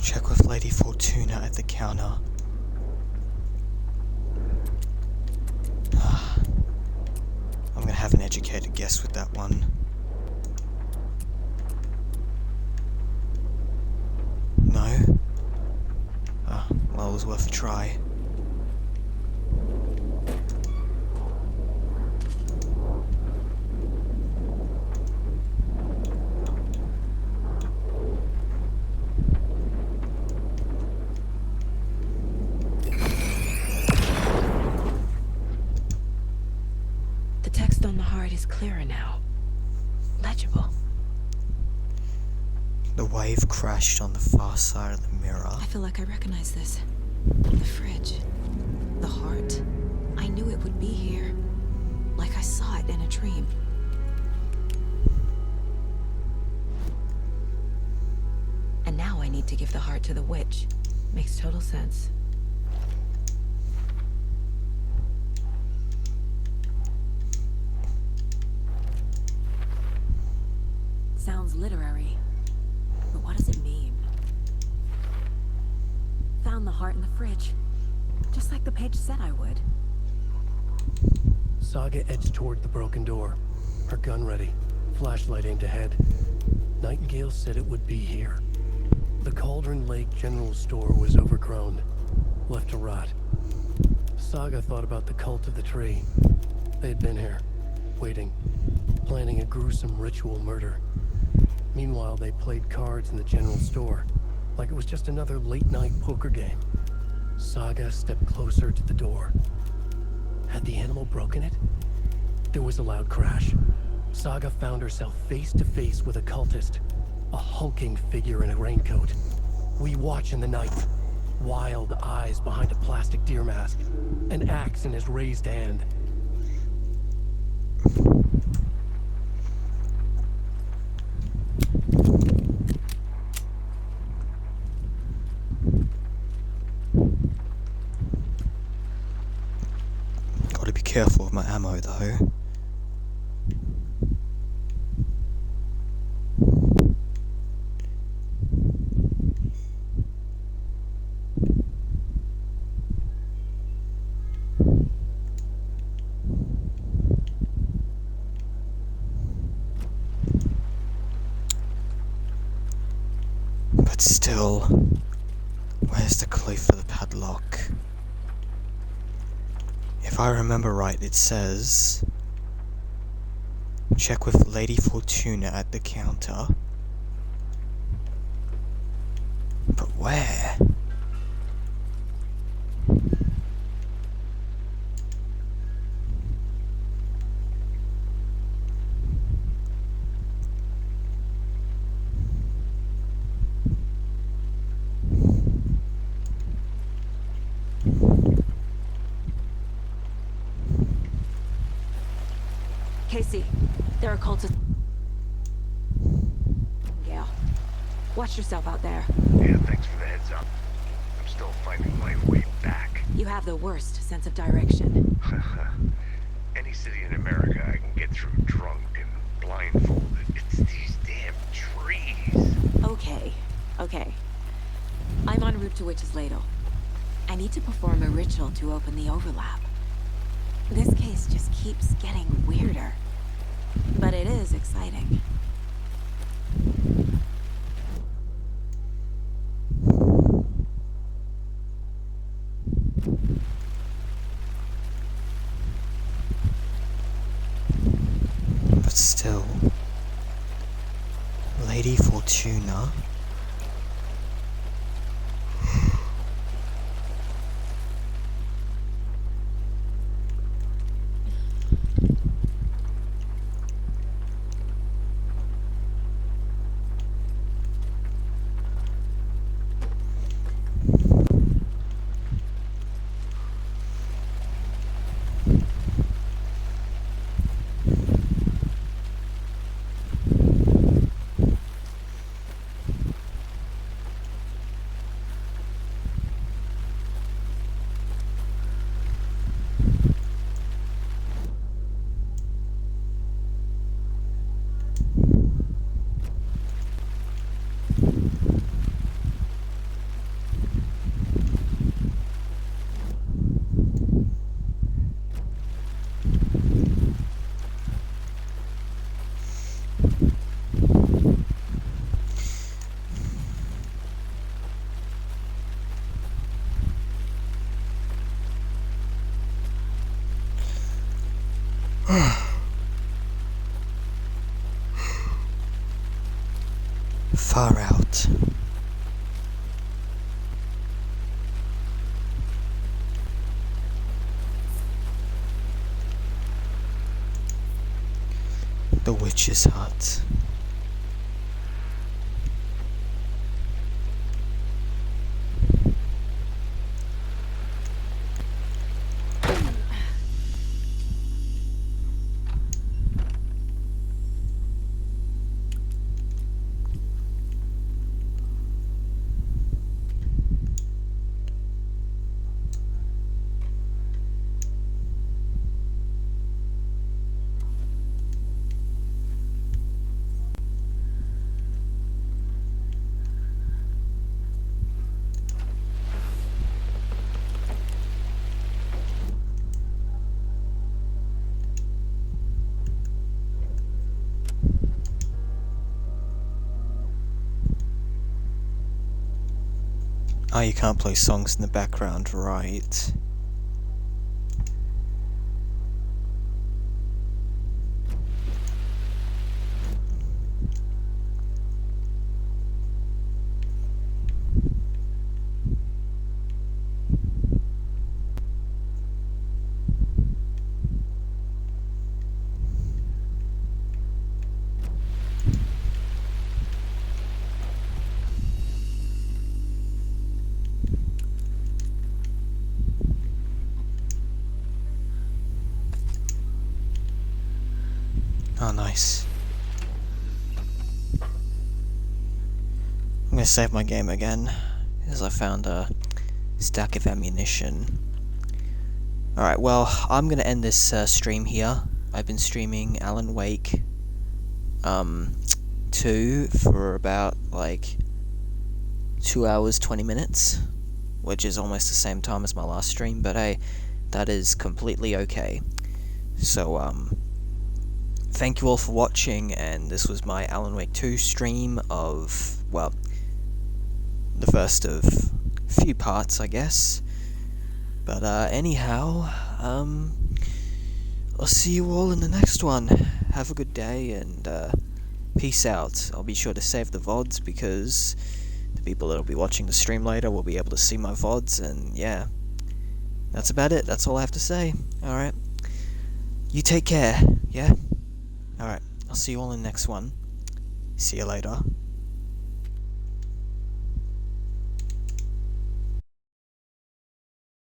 Check with Lady Fortuna at the counter. I'm gonna have an educated guess with that one. No? Well, it was worth a try. Clearer now. Legible. The wave crashed on the far side of the mirror. I feel like I recognize this. The fridge. The heart. I knew it would be here. Like I saw it in a dream. And now I need to give the heart to the witch. Makes total sense. Sounds literary, but what does it mean? Found the heart in the fridge, just like the page said I would. Saga edged toward the broken door, her gun ready, flashlight aimed ahead. Nightingale said it would be here. The Cauldron Lake General Store was overgrown, left to rot. Saga thought about the cult of the tree. They had been here, waiting, planning a gruesome ritual murder. Meanwhile, they played cards in the general store, like it was just another late-night poker game. Saga stepped closer to the door. Had the animal broken it? There was a loud crash. Saga found herself face to face with a cultist, a hulking figure in a raincoat. We watch in the night, wild eyes behind a plastic deer mask, an axe in his raised hand. Gotta be careful with my ammo though. But still, where's the key for the padlock? If I remember right, it says check with Lady Fortuna at the counter. But where? Casey, there are cultists. Gale, watch yourself out there. Yeah, thanks for the heads up. I'm still finding my way back. You have the worst sense of direction. Any city in America I can get through drunk and blindfolded. It's these damn trees. Okay. I'm en route to Witch's Ladle. I need to perform a ritual to open the overlap. This case just keeps getting weirder. But it is exciting. But still, Lady Fortuna. Far out. The witch's hut. Oh, you can't play songs in the background, right? Oh, nice. I'm gonna save my game again, because I found a stack of ammunition. Alright, well, I'm gonna end this stream here. I've been streaming Alan Wake 2 for about, like, 2 hours, 20 minutes, which is almost the same time as my last stream, but hey, that is completely okay. So, thank you all for watching, and this was my Alan Wake 2 stream of, well, the first of a few parts, I guess. But, anyhow, I'll see you all in the next one. Have a good day, and, peace out. I'll be sure to save the VODs, because the people that'll be watching the stream later will be able to see my VODs, and yeah. That's about it, that's all I have to say. Alright. You take care, yeah? Alright, I'll see you all in the next one. See you later.